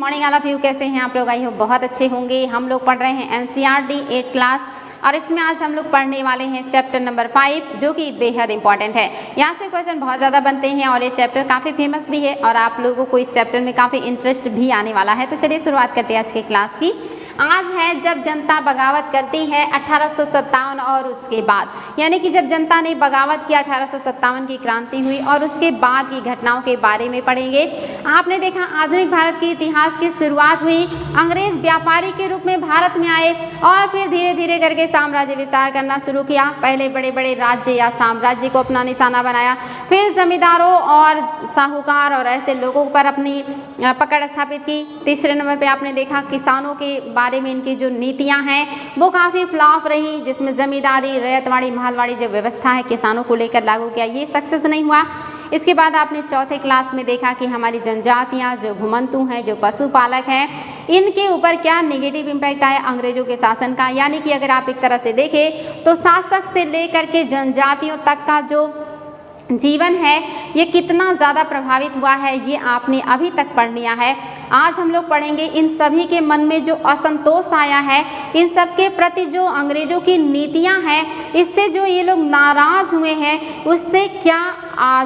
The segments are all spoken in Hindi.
मॉर्निंग ऑल ऑफ यू, कैसे हैं आप लोग? आई हो बहुत अच्छे होंगे। हम लोग पढ़ रहे हैं एनसीईआरटी 8 क्लास और इसमें आज हम लोग पढ़ने वाले हैं चैप्टर नंबर 5 जो कि बेहद इंपॉर्टेंट है। यहाँ से क्वेश्चन बहुत ज़्यादा बनते हैं और ये चैप्टर काफ़ी फेमस भी है और आप लोगों को इस चैप्टर में काफ़ी इंटरेस्ट भी आने वाला है। तो चलिए शुरुआत करते हैं आज के क्लास की। आज है जब जनता बगावत करती है 1857 और उसके बाद, यानी कि जब जनता ने बगावत किया 1857 की क्रांति हुई और उसके बाद की घटनाओं के बारे में पढ़ेंगे। आपने देखा आधुनिक भारत के इतिहास की शुरुआत हुई, अंग्रेज व्यापारी के रूप में भारत में आए और फिर धीरे धीरे करके साम्राज्य विस्तार करना शुरू किया। पहले बड़े बड़े राज्य या साम्राज्य को अपना निशाना बनाया, फिर जमींदारों और साहूकार और ऐसे लोगों पर अपनी पकड़ स्थापित की। तीसरे नंबर पे आपने देखा किसानों के बारे में इनकी जो नीतियां हैं वो काफ़ी फ्लॉप रही, जिसमें जमींदारी, रैयतवाड़ी, महलवाड़ी जो व्यवस्था है किसानों को लेकर लागू किया, ये सक्सेस नहीं हुआ। इसके बाद आपने चौथे क्लास में देखा कि हमारी जनजातियां जो घुमंतु हैं, जो पशुपालक हैं, इनके ऊपर क्या नेगेटिव इम्पैक्ट आया अंग्रेजों के शासन का। यानी कि अगर आप एक तरह से देखें तो शासक से लेकर के जनजातियों तक का जो जीवन है ये कितना ज़्यादा प्रभावित हुआ है, ये आपने अभी तक पढ़ लिया है। आज हम लोग पढ़ेंगे इन सभी के मन में जो असंतोष आया है, इन सब के प्रति जो अंग्रेज़ों की नीतियां हैं, इससे जो ये लोग नाराज़ हुए हैं, उससे क्या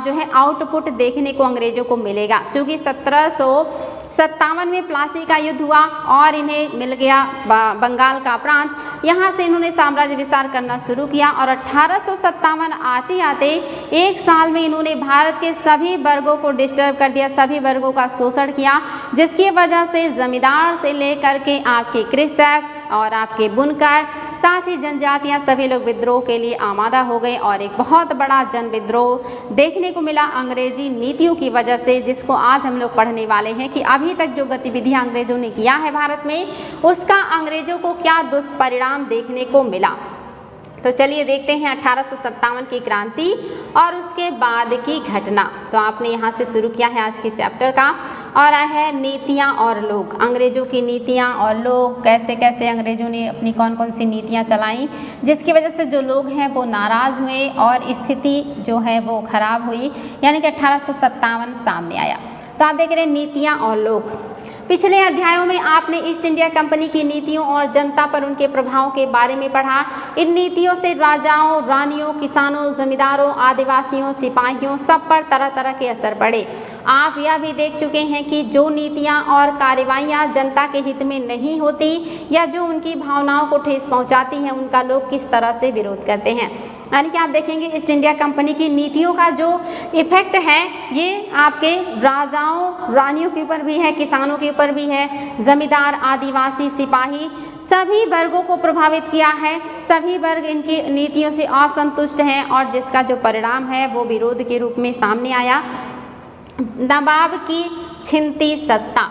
जो है आउटपुट देखने को अंग्रेज़ों को मिलेगा। क्योंकि 1757 में प्लासी का युद्ध हुआ और इन्हें मिल गया बंगाल का प्रांत, यहाँ से इन्होंने साम्राज्य विस्तार करना शुरू किया और 1857 आते आते एक साल में इन्होंने भारत के सभी वर्गों को डिस्टर्ब कर दिया, सभी वर्गों का शोषण किया, जिसकी वजह से जमींदार से लेकर के आपके कृषक और आपके बुनकर, साथ ही जनजातियां सभी लोग विद्रोह के लिए आमादा हो गए और एक बहुत बड़ा जन विद्रोह देखने को मिला अंग्रेजी नीतियों की वजह से, जिसको आज हम लोग पढ़ने वाले हैं कि अभी तक जो गतिविधियां अंग्रेजों ने किया है भारत में, उसका अंग्रेजों को क्या दुष्परिणाम देखने को मिला। तो चलिए देखते हैं 1857 की क्रांति और उसके बाद की घटना। तो आपने यहाँ से शुरू किया है आज के चैप्टर का और है नीतियाँ और लोग, अंग्रेज़ों की नीतियाँ और लोग, कैसे कैसे अंग्रेज़ों ने अपनी कौन कौन सी नीतियाँ चलाई, जिसकी वजह से जो लोग हैं वो नाराज़ हुए और स्थिति जो है वो खराब हुई, यानी कि 1857 सामने आया। तो आप देख रहे हैं नीतियाँ और लोग। पिछले अध्यायों में आपने ईस्ट इंडिया कंपनी की नीतियों और जनता पर उनके प्रभाव के बारे में पढ़ा। इन नीतियों से राजाओं, रानियों, किसानों, जमींदारों, आदिवासियों, सिपाहियों सब पर तरह तरह के असर पड़े। आप यह भी देख चुके हैं कि जो नीतियां और कार्रवाइयां जनता के हित में नहीं होती या जो उनकी भावनाओं को ठेस पहुंचाती हैं, उनका लोग किस तरह से विरोध करते हैं। यानी कि आप देखेंगे ईस्ट इंडिया कंपनी की नीतियों का जो इफेक्ट है ये आपके राजाओं, रानियों के ऊपर भी है, किसानों के ऊपर भी है, जमींदार, आदिवासी, सिपाही, सभी वर्गों को प्रभावित किया है। सभी वर्ग इनकी नीतियों से असंतुष्ट हैं और जिसका जो परिणाम है वो विरोध के रूप में सामने आया। नवाब की छिनती सत्ता।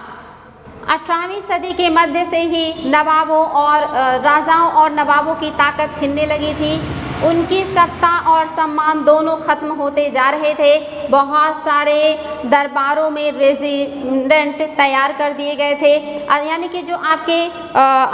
18वीं सदी के मध्य से ही नवाबों और राजाओं और नवाबों की ताकत छिनने लगी थी, उनकी सत्ता और सम्मान दोनों खत्म होते जा रहे थे। बहुत सारे दरबारों में रेजिडेंट तैयार कर दिए गए थे, यानी कि जो आपके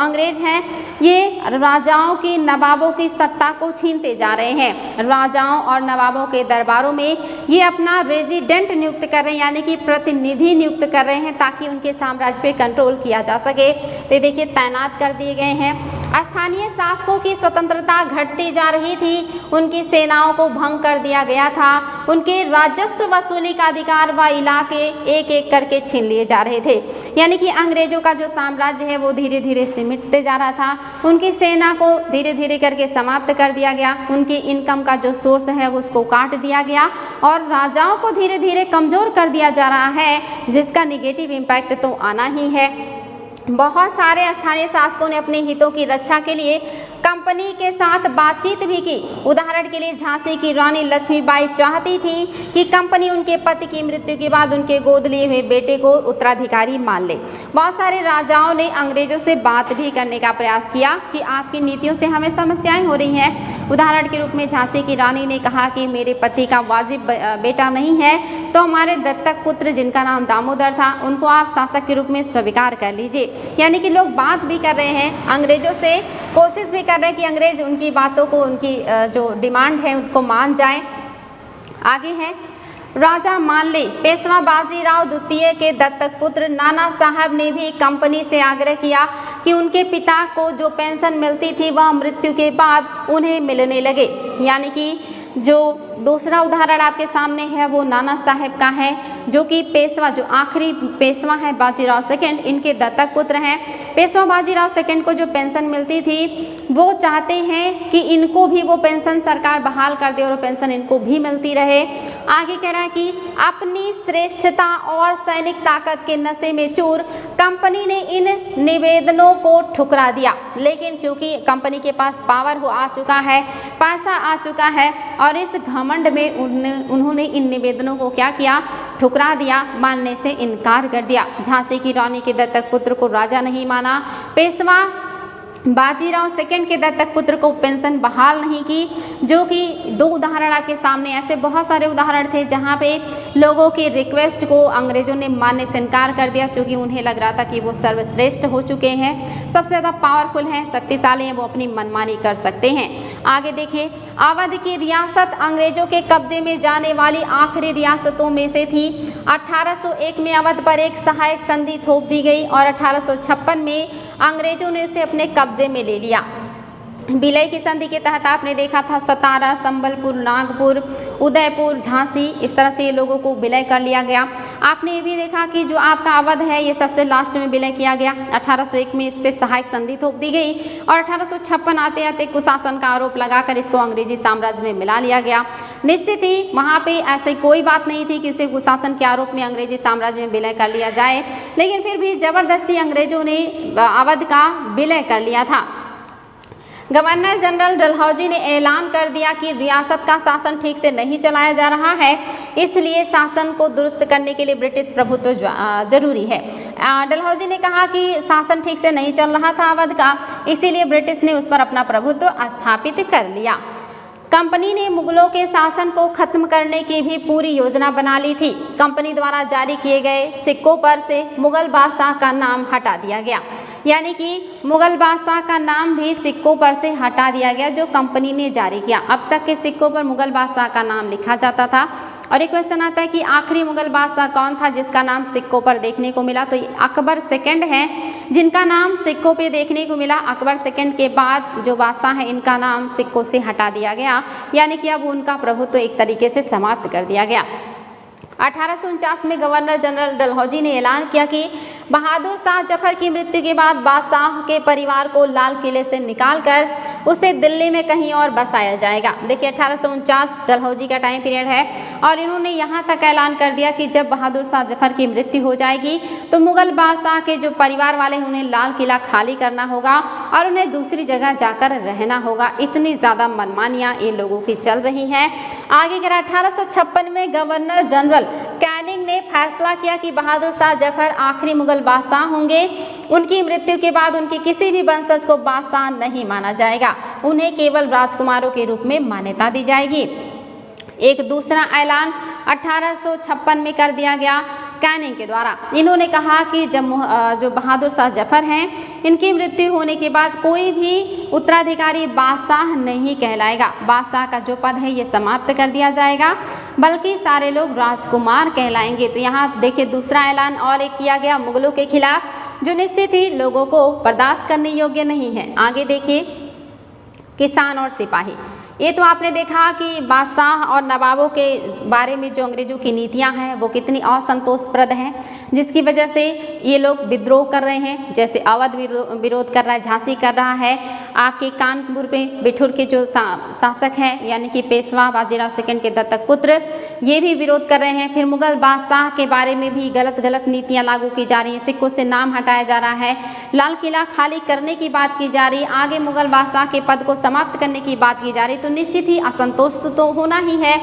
अंग्रेज हैं ये राजाओं की, नवाबों की सत्ता को छीनते जा रहे हैं। राजाओं और नवाबों के दरबारों में ये अपना रेजिडेंट नियुक्त कर रहे हैं, यानी कि प्रतिनिधि नियुक्त कर रहे हैं ताकि उनके साम्राज्य पे कंट्रोल किया जा सके। तो देखिए तैनात कर दिए गए हैं। स्थानीय शासकों की स्वतंत्रता घटती जा रही थी, उनकी सेनाओं को भंग कर दिया गया था, उनके राजस्व वसूली का अधिकार व इलाके एक एक करके छीन लिए जा रहे थे। यानी कि अंग्रेजों का जो साम्राज्य है वो धीरे धीरे सिमटते जा रहा था, उनकी सेना को धीरे धीरे करके समाप्त कर दिया गया, उनकी इनकम का जो सोर्स है वो उसको काट दिया गया और राजाओं को धीरे धीरे कमज़ोर कर दिया जा रहा है, जिसका निगेटिव इम्पैक्ट तो आना ही है। बहुत सारे स्थानीय शासकों ने अपने हितों की रक्षा के लिए कंपनी के साथ बातचीत भी की। उदाहरण के लिए झांसी की रानी लक्ष्मीबाई चाहती थी कि कंपनी उनके पति की मृत्यु के बाद उनके गोद लिए हुए बेटे को उत्तराधिकारी मान ले। बहुत सारे राजाओं ने अंग्रेजों से बात भी करने का प्रयास किया कि आपकी नीतियों से हमें समस्याएं हो रही हैं। उदाहरण के रूप में झांसी की रानी ने कहा कि मेरे पति का वाजिब बेटा नहीं है, तो हमारे दत्तक पुत्र जिनका नाम दामोदर था उनको आप शासक के रूप में स्वीकार कर लीजिए। यानी कि लोग बात भी कर रहे हैं अंग्रेजों से, कोशिश भी कर रहे हैं कि अंग्रेज उनकी बातों को, उनकी जो डिमांड है उनको मान जाए। आगे है राजा मान ले। पेशवा बाजीराव द्वितीय के दत्तक पुत्र नाना साहब ने भी कंपनी से आग्रह किया कि उनके पिता को जो पेंशन मिलती थी वह मृत्यु के बाद उन्हें मिलने लगे। यानी कि जो दूसरा उदाहरण आपके सामने है वो नाना साहब का है, जो कि पेशवा, जो आखिरी पेशवा है बाजीराव सेकंड, इनके दत्तक पुत्र हैं। पेशवा बाजीराव सेकंड को जो पेंशन मिलती थी वो चाहते हैं कि इनको भी वो पेंशन सरकार बहाल कर दे और पेंशन इनको भी मिलती रहे। आगे कह रहा है कि अपनी श्रेष्ठता और सैनिक ताकत के नशे में चूर कंपनी ने इन निवेदनों को ठुकरा दिया। लेकिन चूंकि कंपनी के पास पावर आ चुका है, पैसा आ चुका है, और इस घमंड में उन्होंने इन निवेदनों को क्या किया, ठुकरा दिया, मानने से इनकार कर दिया। झांसी की रानी के दत्तक पुत्र को राजा नहीं माना। पेशवा बाजीराव सेकंड के दत्तक पुत्र को पेंशन बहाल नहीं की। जो कि दो उदाहरण आपके सामने, ऐसे बहुत सारे उदाहरण थे जहाँ पे लोगों की रिक्वेस्ट को अंग्रेजों ने मानने से इनकार कर दिया, क्योंकि उन्हें लग रहा था कि वो सर्वश्रेष्ठ हो चुके हैं, सबसे ज़्यादा पावरफुल हैं, शक्तिशाली हैं, वो अपनी मनमानी कर सकते हैं। आगे देखिए, अवध की रियासत अंग्रेजों के कब्जे में जाने वाली आखिरी रियासतों में से थी। 1801 में अवध पर एक सहायक संधि थोप दी गई और 1856 में अंग्रेजों ने उसे अपने कब्जे में ले लिया। विलय की संधि के तहत आपने देखा था सतारा, संबलपुर, नागपुर, उदयपुर, झांसी, इस तरह से ये लोगों को विलय कर लिया गया। आपने ये भी देखा कि जो आपका अवध है ये सबसे लास्ट में विलय किया गया। 1801 में इस पर सहायक संधि थोप दी गई और 1856 आते आते कुशासन का आरोप लगाकर इसको अंग्रेजी साम्राज्य में मिला लिया गया। निश्चित ही वहाँ पे ऐसी कोई बात नहीं थी कि उसे कुशासन के आरोप में अंग्रेजी साम्राज्य में विलय कर लिया जाए, लेकिन फिर भी जबरदस्ती अंग्रेजों ने अवध का विलय कर लिया था। गवर्नर जनरल डलहौजी ने ऐलान कर दिया कि रियासत का शासन ठीक से नहीं चलाया जा रहा है, इसलिए शासन को दुरुस्त करने के लिए ब्रिटिश प्रभुत्व जरूरी है। डलहौजी ने कहा कि शासन ठीक से नहीं चल रहा था अवध का, इसीलिए ब्रिटिश ने उस पर अपना प्रभुत्व स्थापित कर लिया। कंपनी ने मुगलों के शासन को खत्म करने की भी पूरी योजना बना ली थी। कंपनी द्वारा जारी किए गए सिक्कों पर से मुगल बादशाह का नाम हटा दिया गया, यानी कि मुगल बादशाह का नाम भी सिक्कों पर से हटा दिया गया जो कंपनी ने जारी किया। अब तक के सिक्कों पर मुगल बादशाह का नाम लिखा जाता था। और एक क्वेश्चन आता है कि आखिरी मुगल बादशाह कौन था जिसका नाम सिक्कों पर देखने को मिला, तो अकबर सेकंड हैं जिनका नाम सिक्कों पे देखने को मिला। अकबर सेकंड के बाद जो बादशाह है इनका नाम सिक्कों से हटा दिया गया, यानी कि अब उनका प्रभुत्व एक तरीके से समाप्त कर दिया गया। 1849 में गवर्नर जनरल डलहौजी ने ऐलान किया कि बहादुर शाह जफर की मृत्यु के बाद बादशाह के परिवार को लाल किले से निकालकर उसे दिल्ली में कहीं और बसाया जाएगा। देखिए 1849 डलहौजी का टाइम पीरियड है और इन्होंने यहाँ तक ऐलान कर दिया कि जब बहादुर शाह जफर की मृत्यु हो जाएगी तो मुगल बादशाह के जो परिवार वाले हैं उन्हें लाल किला खाली करना होगा और उन्हें दूसरी जगह जाकर रहना होगा। इतनी ज़्यादा मनमानियाँ इन लोगों की चल रही हैं। आगे कह 1856 में गवर्नर जनरल कैनिंग ने फैसला किया कि बहादुर शाह जफर आखिरी मुगल बादशाह होंगे। उनकी मृत्यु के बाद उनके किसी भी वंशज को बादशाह नहीं माना जाएगा, उन्हें केवल राजकुमारों के रूप में मान्यता दी जाएगी। एक दूसरा ऐलान 1856 में कर दिया गया कैनिंग के द्वारा। इन्होंने कहा कि जब जो बहादुर शाह जफर हैं इनकी मृत्यु होने के बाद कोई भी उत्तराधिकारी बादशाह नहीं कहलाएगा। बादशाह का जो पद है ये समाप्त कर दिया जाएगा, बल्कि सारे लोग राजकुमार कहलाएंगे। तो यहाँ देखिए दूसरा ऐलान और एक किया गया मुगलों के खिलाफ जो निश्चित ही लोगों को बर्दाश्त करने योग्य नहीं है। आगे देखिए किसान और सिपाही। ये तो आपने देखा कि बादशाह और नवाबों के बारे में जो अंग्रेजों की नीतियां हैं वो कितनी असंतोषप्रद हैं, जिसकी वजह से ये लोग विद्रोह कर रहे हैं। जैसे अवध विरोध कर रहा है, झांसी कर रहा है, आपके कानपुर में बिठूर के जो शासक हैं यानी कि पेशवा बाजीराव सेकंड के दत्तक पुत्र ये भी विरोध कर रहे हैं। फिर मुगल बादशाह के बारे में भी गलत नीतियाँ लागू की जा रही हैं, सिक्कों से नाम हटाया जा रहा है, लाल किला खाली करने की बात की जा रही है, आगे मुगल बादशाह के पद को समाप्त करने की बात की जा रही है। तो निश्चित ही असंतोष तो होना ही है।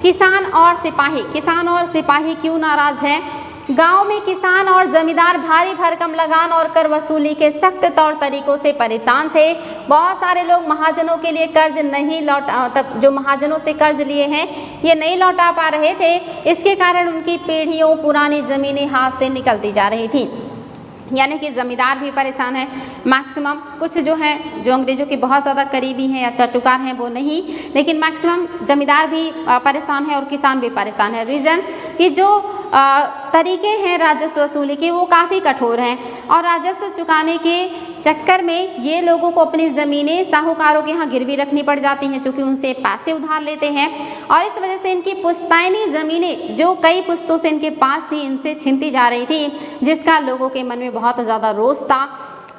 किसान और सिपाही क्यों नाराज हैं? गांव में किसान और जमींदार भारी भरकम लगान और कर वसूली के सख्त तौर तरीकों से परेशान थे। बहुत सारे लोग महाजनों के लिए कर्ज नहीं लौटा, तब जो महाजनों से कर्ज लिए हैं ये नहीं लौटा पा रहे थे। इसके कारण उनकी पीढ़ियों पुरानी जमीनें हाथ से निकलती जा रही थी। यानी कि ज़मींदार भी परेशान है मैक्सिमम। कुछ जो हैं जो अंग्रेज़ों के बहुत ज़्यादा करीबी हैं या चटुकार हैं वो नहीं, लेकिन मैक्सिमम ज़मींदार भी परेशान है और किसान भी परेशान है। रीज़न कि जो तरीके हैं राजस्व वसूली के वो काफ़ी कठोर हैं और राजस्व चुकाने के चक्कर में ये लोगों को अपनी ज़मीनें साहूकारों के यहाँ गिरवी रखनी पड़ जाती हैं, क्योंकि उनसे पैसे उधार लेते हैं और इस वजह से इनकी पुश्तैनी ज़मीनें जो कई पुश्तों से इनके पास थी इनसे छीनती जा रही थी, जिसका लोगों के मन में बहुत ज़्यादा रोष था।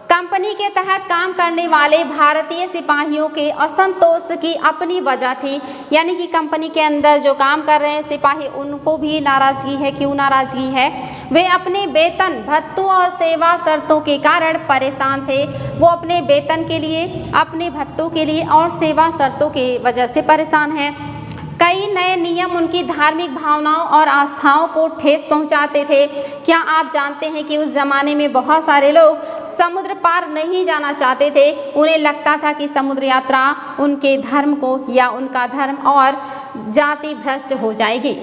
कंपनी के तहत काम करने वाले भारतीय सिपाहियों के असंतोष की अपनी वजह थी, यानी कि कंपनी के अंदर जो काम कर रहे हैं सिपाही उनको भी नाराज़गी है। क्यों नाराज़गी है? वे अपने वेतन भत्तों और सेवा शर्तों के कारण परेशान थे। वो अपने वेतन के लिए, अपने भत्तों के लिए और सेवा शर्तों की वजह से परेशान हैं। कई नए नियम उनकी धार्मिक भावनाओं और आस्थाओं को ठेस पहुंचाते थे। क्या आप जानते हैं कि उस ज़माने में बहुत सारे लोग समुद्र पार नहीं जाना चाहते थे। उन्हें लगता था कि समुद्र यात्रा उनके धर्म को या उनका धर्म और जाति भ्रष्ट हो जाएगी।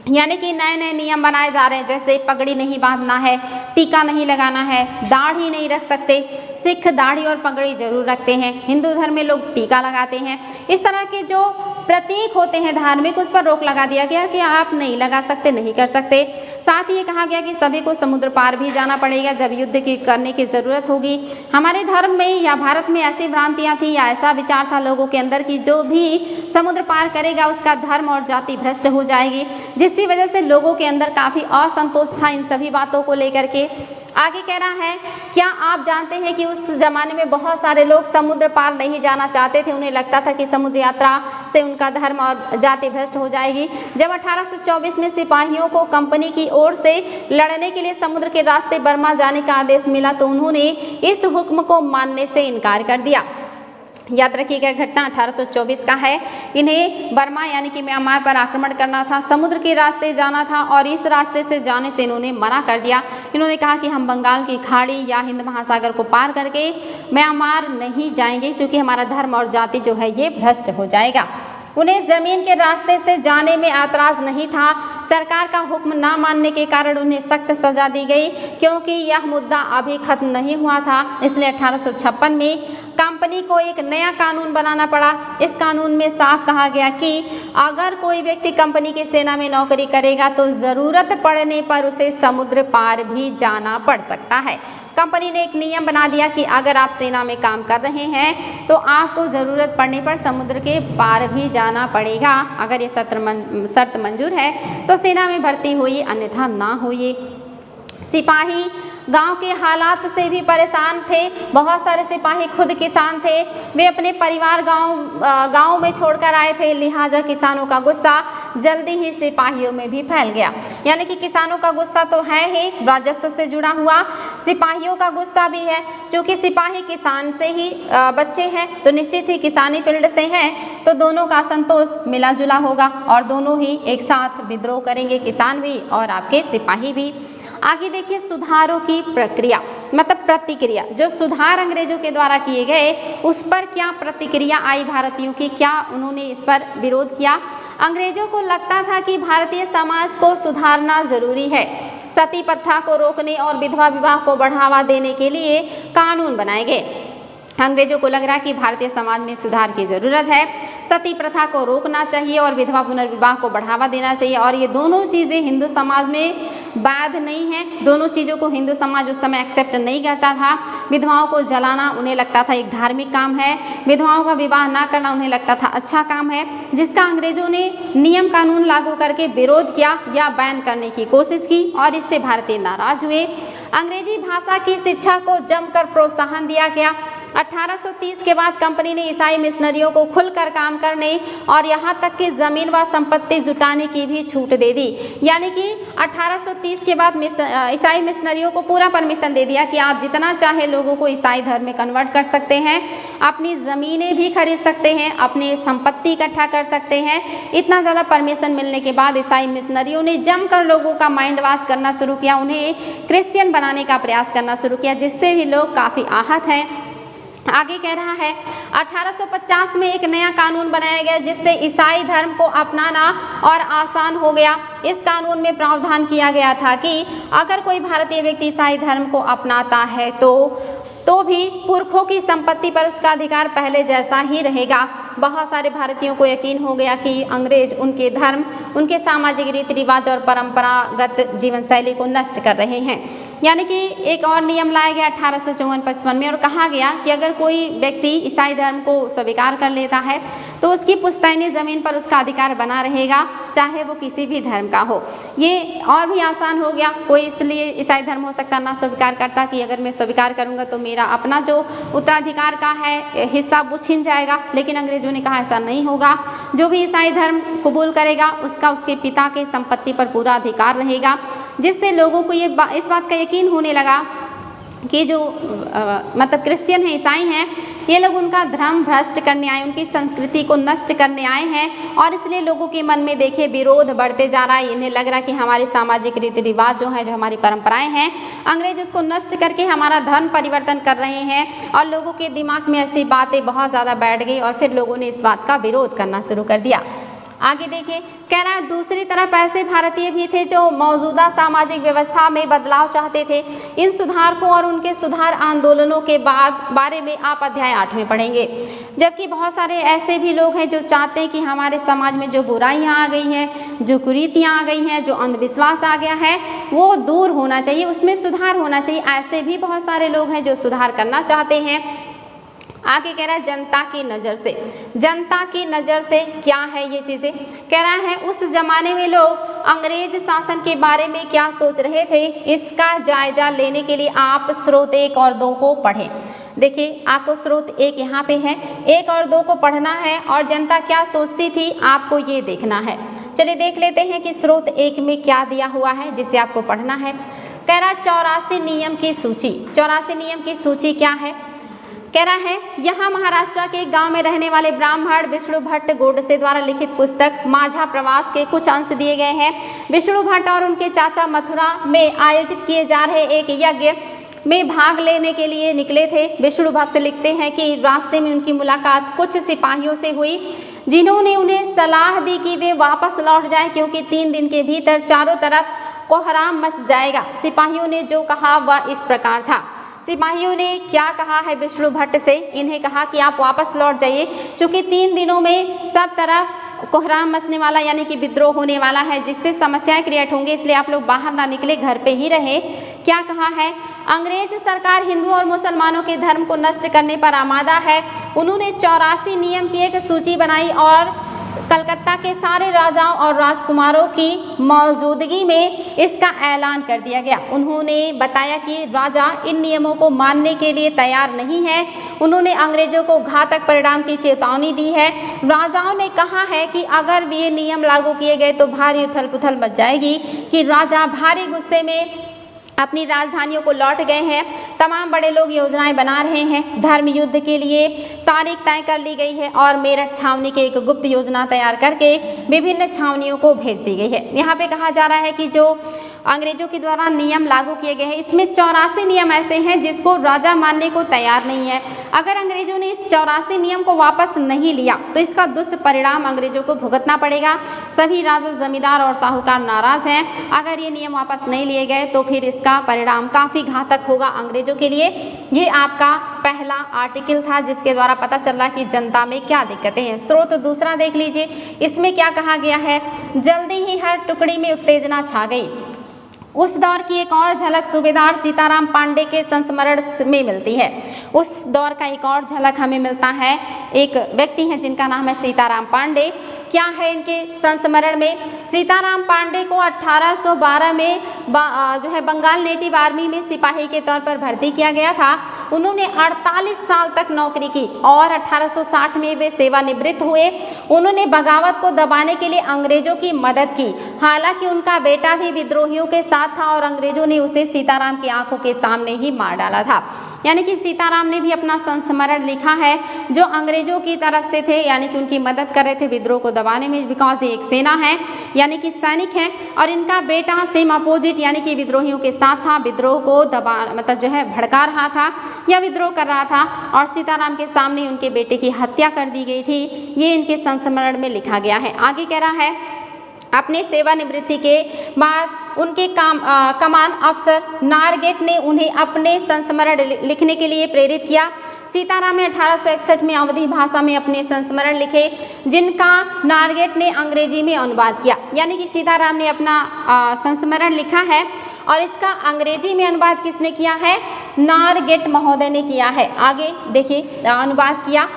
यानी कि नए नए नियम बनाए जा रहे हैं, जैसे पगड़ी नहीं बांधना है, टीका नहीं लगाना है, दाढ़ी नहीं रख सकते। सिख दाढ़ी और पगड़ी जरूर रखते हैं, हिंदू धर्म में लोग टीका लगाते हैं। इस तरह के जो प्रतीक होते हैं धार्मिक, उस पर रोक लगा दिया गया कि आप नहीं लगा सकते, नहीं कर सकते। साथ ही ये कहा गया कि सभी को समुद्र पार भी जाना पड़ेगा जब युद्ध की करने की ज़रूरत होगी। हमारे धर्म में या भारत में ऐसी भ्रांतियाँ थी या ऐसा विचार था लोगों के अंदर कि जो भी समुद्र पार करेगा उसका धर्म और जाति भ्रष्ट हो जाएगी, जिसकी वजह से लोगों के अंदर काफ़ी असंतोष था इन सभी बातों को लेकर के। आगे कह रहा है, क्या आप जानते हैं कि उस ज़माने में बहुत सारे लोग समुद्र पार नहीं जाना चाहते थे। उन्हें लगता था कि समुद्र यात्रा से उनका धर्म और जाति भ्रष्ट हो जाएगी। जब 1824 में सिपाहियों को कंपनी की ओर से लड़ने के लिए समुद्र के रास्ते बर्मा जाने का आदेश मिला तो उन्होंने इस हुक्म को मानने से इनकार कर दिया। याद रखिएगा, घटना 1824 का है। इन्हें बर्मा यानी कि म्यांमार पर आक्रमण करना था, समुद्र के रास्ते जाना था और इस रास्ते से जाने से इन्होंने मना कर दिया। इन्होंने कहा कि हम बंगाल की खाड़ी या हिंद महासागर को पार करके म्यांमार नहीं जाएंगे, क्योंकि हमारा धर्म और जाति जो है ये भ्रष्ट हो जाएगा। उन्हें ज़मीन के रास्ते से जाने में ऐतराज़ नहीं था। सरकार का हुक्म ना मानने के कारण उन्हें सख्त सज़ा दी गई, क्योंकि यह मुद्दा अभी खत्म नहीं हुआ था। इसलिए 1856 में कंपनी को एक नया कानून बनाना पड़ा। इस कानून में साफ कहा गया कि अगर कोई व्यक्ति कंपनी की सेना में नौकरी करेगा तो ज़रूरत पड़ने पर उसे समुद्र पार भी जाना पड़ सकता है। कंपनी ने एक नियम बना दिया कि अगर आप सेना में काम कर रहे हैं तो आपको ज़रूरत पड़ने पर समुद्र के पार भी जाना पड़ेगा। अगर ये शर्त मंजूर है तो सेना में भर्ती होइए, अन्यथा ना होइए। सिपाही गांव के हालात से भी परेशान थे। बहुत सारे सिपाही खुद किसान थे, वे अपने परिवार गांव में छोड़कर आए थे, लिहाजा किसानों का गुस्सा जल्दी ही सिपाहियों में भी फैल गया। यानी कि किसानों का गुस्सा तो है ही, राजस्व से जुड़ा हुआ, सिपाहियों का गुस्सा भी है। क्योंकि सिपाही किसान से ही बच्चे हैं तो निश्चित ही किसानी फील्ड से हैं, तो दोनों का संतोष मिला जुला होगा और दोनों ही एक साथ विद्रोह करेंगे, किसान भी और आपके सिपाही भी। आगे देखिए, सुधारों की प्रक्रिया मतलब प्रतिक्रिया। जो सुधार अंग्रेजों के द्वारा किए गए उस पर क्या प्रतिक्रिया आई भारतीयों की, क्या उन्होंने इस पर विरोध किया। अंग्रेजों को लगता था कि भारतीय समाज को सुधारना जरूरी है। सती प्रथा को रोकने और विधवा विवाह को बढ़ावा देने के लिए कानून बनाए गए। अंग्रेजों को लग रहा है कि भारतीय समाज में सुधार की ज़रूरत है, सती प्रथा को रोकना चाहिए और विधवा पुनर्विवाह को बढ़ावा देना चाहिए। और ये दोनों चीज़ें हिंदू समाज में वैध नहीं हैं। दोनों चीज़ों को हिंदू समाज उस समय एक्सेप्ट नहीं करता था। विधवाओं को जलाना उन्हें लगता था एक धार्मिक काम है, विधवाओं का विवाह ना करना उन्हें लगता था अच्छा काम है, जिसका अंग्रेजों ने नियम कानून लागू करके विरोध किया या बैन करने की कोशिश की और इससे भारतीय नाराज हुए। अंग्रेजी भाषा की शिक्षा को जमकर प्रोत्साहन दिया गया। 1830 के बाद कंपनी ने ईसाई मिशनरियों को खुलकर काम करने और यहाँ तक कि ज़मीन व संपत्ति जुटाने की भी छूट दे दी। यानी कि 1830 के बाद ईसाई मिशनरियों को पूरा परमिशन दे दिया कि आप जितना चाहे लोगों को ईसाई धर्म में कन्वर्ट कर सकते हैं, अपनी ज़मीनें भी खरीद सकते हैं, अपनी संपत्ति इकट्ठा कर सकते हैं। इतना ज़्यादा परमिशन मिलने के बाद ईसाई मिशनरियों ने जमकर लोगों का माइंड वॉश करना शुरू किया, उन्हें क्रिश्चियन बनाने का प्रयास करना शुरू किया, जिससे भी लोग काफ़ी आहत हैं। आगे कह रहा है 1850 में एक नया कानून बनाया गया जिससे ईसाई धर्म को अपनाना और आसान हो गया। इस कानून में प्रावधान किया गया था कि अगर कोई भारतीय व्यक्ति ईसाई धर्म को अपनाता है तो भी पुरखों की संपत्ति पर उसका अधिकार पहले जैसा ही रहेगा। बहुत सारे भारतीयों को यकीन हो गया कि अंग्रेज उनके धर्म, उनके सामाजिक रीति रिवाज और परंपरागत जीवन शैली को नष्ट कर रहे हैं। यानी कि एक और नियम लाया गया 1854-55 में और कहा गया कि अगर कोई व्यक्ति ईसाई धर्म को स्वीकार कर लेता है तो उसकी पुश्तैनी ज़मीन पर उसका अधिकार बना रहेगा, चाहे वो किसी भी धर्म का हो। ये और भी आसान हो गया। कोई इसलिए ईसाई धर्म हो सकता ना स्वीकार करता कि अगर मैं स्वीकार करूँगा तो मेरा अपना जो उत्तराधिकार का है हिस्सा वो छिन जाएगा, लेकिन अंग्रेजों ने कहा ऐसा नहीं होगा। जो भी ईसाई धर्म कबूल करेगा उसका उसके पिता के संपत्ति पर पूरा अधिकार रहेगा, जिससे लोगों को इस बात का यकीन होने लगा कि जो मतलब क्रिश्चियन है, ईसाई हैं, ये लोग उनका धर्म भ्रष्ट करने आए, उनकी संस्कृति को नष्ट करने आए हैं और इसलिए लोगों के मन में देखिए विरोध बढ़ते जा रहा है। इन्हें लग रहा है कि हमारे सामाजिक रीति रिवाज जो है, जो हमारी परंपराएं हैं, अंग्रेज उसको नष्ट करके हमारा धर्म परिवर्तन कर रहे हैं और लोगों के दिमाग में ऐसी बातें बहुत ज़्यादा बैठ गई और फिर लोगों ने इस बात का विरोध करना शुरू कर दिया। आगे देखिए, कह रहा है दूसरी तरफ ऐसे भारतीय भी थे जो मौजूदा सामाजिक व्यवस्था में बदलाव चाहते थे। इन सुधारकों और उनके सुधार आंदोलनों के बारे में आप अध्याय 8 में पढ़ेंगे। जबकि बहुत सारे ऐसे भी लोग हैं जो चाहते हैं कि हमारे समाज में जो बुराइयां आ गई हैं, जो कुरीतियां आ गई हैं, जो अंधविश्वास आ गया है, वो दूर होना चाहिए, उसमें सुधार होना चाहिए। ऐसे भी बहुत सारे लोग हैं जो सुधार करना चाहते हैं। आगे कह रहा है जनता की नज़र से। जनता की नज़र से क्या है ये चीज़ें? कह रहा है उस जमाने में लोग अंग्रेज शासन के बारे में क्या सोच रहे थे, इसका जायजा लेने के लिए आप स्रोत 1 और 2 को पढ़ें। देखिए, आपको स्रोत 1 यहाँ पे है, 1 और 2 को पढ़ना है और जनता क्या सोचती थी आपको ये देखना है। चलिए देख लेते हैं कि स्रोत 1 में क्या दिया हुआ है जिसे आपको पढ़ना है। कह रहा 84 नियम की सूची। 84 नियम की सूची क्या है? कह रहा है यहाँ महाराष्ट्र के एक गांव में रहने वाले ब्राह्मण विष्णु भट्ट गोडसे द्वारा लिखित पुस्तक माझा प्रवास के कुछ अंश दिए गए हैं। विष्णु भट्ट और उनके चाचा मथुरा में आयोजित किए जा रहे एक यज्ञ में भाग लेने के लिए निकले थे। विष्णु भट्ट लिखते हैं कि रास्ते में उनकी मुलाकात कुछ सिपाहियों से हुई जिन्होंने उन्हें सलाह दी कि वे वापस लौट जाएं क्योंकि 3 दिन के भीतर चारों तरफ कोहराम मच जाएगा। सिपाहियों ने जो कहा वह इस प्रकार था। सिपाहियों ने क्या कहा है विष्णु भट्ट से? इन्हें कहा कि आप वापस लौट जाइए क्योंकि 3 दिनों में सब तरफ कोहराम मचने वाला यानी कि विद्रोह होने वाला है, जिससे समस्याएं क्रिएट होंगी, इसलिए आप लोग बाहर ना निकले, घर पे ही रहे। क्या कहा है? अंग्रेज सरकार हिंदू और मुसलमानों के धर्म को नष्ट करने पर आमादा है। उन्होंने 84 नियम की एक सूची बनाई और कलकत्ता के सारे राजाओं और राजकुमारों की मौजूदगी में इसका ऐलान कर दिया गया। उन्होंने बताया कि राजा इन नियमों को मानने के लिए तैयार नहीं है। उन्होंने अंग्रेजों को घातक परिणाम की चेतावनी दी है। राजाओं ने कहा है कि अगर ये नियम लागू किए गए तो भारी उथल पुथल मच जाएगी, कि राजा भारी गुस्से में अपनी राजधानियों को लौट गए हैं। तमाम बड़े लोग योजनाएं बना रहे हैं। धर्म युद्ध के लिए तारीख तय कर ली गई है और मेरठ छावनी के एक गुप्त योजना तैयार करके विभिन्न छावनियों को भेज दी गई है। यहाँ पे कहा जा रहा है कि जो अंग्रेजों के द्वारा नियम लागू किए गए हैं, इसमें 84 नियम ऐसे हैं जिसको राजा मानने को तैयार नहीं है। अगर अंग्रेजों ने इस 84 नियम को वापस नहीं लिया तो इसका दुष्परिणाम अंग्रेजों को भुगतना पड़ेगा। सभी राजा, जमींदार और साहूकार नाराज हैं। अगर ये नियम वापस नहीं लिए गए तो फिर इसका परिणाम काफ़ी घातक होगा अंग्रेजों के लिए। ये आपका पहला आर्टिकल था जिसके द्वारा पता चल रहा कि जनता में क्या दिक्कतें हैं। स्रोत दूसरा देख लीजिए, इसमें क्या कहा गया है? जल्दी ही हर टुकड़ी में उत्तेजना छा गई। उस दौर की एक और झलक सूबेदार सीताराम पांडे के संस्मरण में मिलती है। उस दौर का एक और झलक हमें मिलता है। एक व्यक्ति हैं जिनका नाम है सीताराम पांडे। क्या है इनके संस्मरण में? सीताराम पांडे को 1812 में जो है बंगाल नेटिव आर्मी में सिपाही के तौर पर भर्ती किया गया था। उन्होंने 48 साल तक नौकरी की और 1860 में वे सेवानिवृत्त हुए। उन्होंने बगावत को दबाने के लिए अंग्रेजों की मदद की। हालांकि उनका बेटा भी विद्रोहियों के साथ था और अंग्रेजों ने उसे सीताराम की आंखों के सामने ही मार डाला था। यानी कि सीताराम ने भी अपना संस्मरण लिखा है, जो अंग्रेजों की तरफ से थे, यानी कि उनकी मदद कर रहे थे विद्रोह को दबाने में, बिकॉज ये एक सेना है, यानी कि सैनिक हैं। और इनका बेटा सेम अपोजिट यानी कि विद्रोहियों के साथ था, विद्रोह को दबा मतलब जो है भड़का रहा था। यह विद्रोह कर रहा था और सीताराम के सामने उनके बेटे की हत्या कर दी गई थी। ये इनके संस्मरण में लिखा गया है। आगे कह रहा है, अपने सेवानिवृत्ति के बाद उनके कमान अफसर नारगेट ने उन्हें अपने संस्मरण लिखने के लिए प्रेरित किया। सीताराम ने 1861 में अवधी भाषा में अपने संस्मरण लिखे, जिनका नारगेट ने अंग्रेजी में अनुवाद किया। यानी कि सीताराम ने अपना संस्मरण लिखा है और इसका अंग्रेजी में अनुवाद किसने किया है? नारगेट महोदय ने किया है। आगे देखिए, अनुवाद किया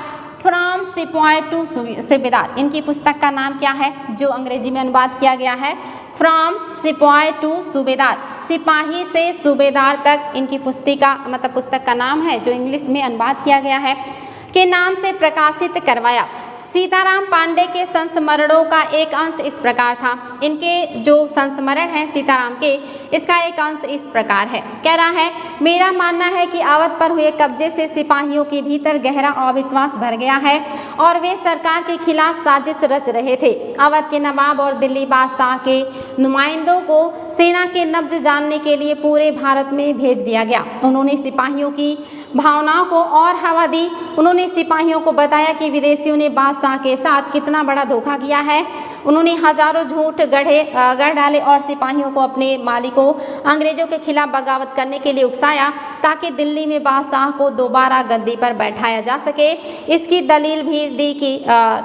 फ्रॉम सिपाही टू सूबेदार। इनकी पुस्तक का नाम क्या है जो अंग्रेजी में अनुवाद किया गया है? फ्रॉम सिपाही टू सूबेदार, सिपाही से सूबेदार तक इनकी पुस्तक का नाम है, जो इंग्लिश में अनुवाद किया गया है, के नाम से प्रकाशित करवाया। सीताराम पांडे के संस्मरणों का एक अंश इस प्रकार था। इनके जो संस्मरण है सीताराम के, इसका एक अंश इस प्रकार है। कह रहा है, मेरा मानना है कि अवध पर हुए कब्जे से सिपाहियों के भीतर गहरा अविश्वास भर गया है और वे सरकार के खिलाफ साजिश रच रहे थे। अवध के नवाब और दिल्ली बादशाह के नुमाइंदों को सेना के नब्ज जानने के लिए पूरे भारत में भेज दिया गया। उन्होंने सिपाहियों की भावनाओं को और हवा दी। उन्होंने सिपाहियों को बताया कि विदेशियों ने बादशाह के साथ कितना बड़ा धोखा किया है। उन्होंने हजारों झूठ गढ़ डाले और सिपाहियों को अपने मालिकों अंग्रेजों के खिलाफ बगावत करने के लिए उकसाया, ताकि दिल्ली में बादशाह को दोबारा गद्दी पर बैठाया जा सके। इसकी दलील भी दी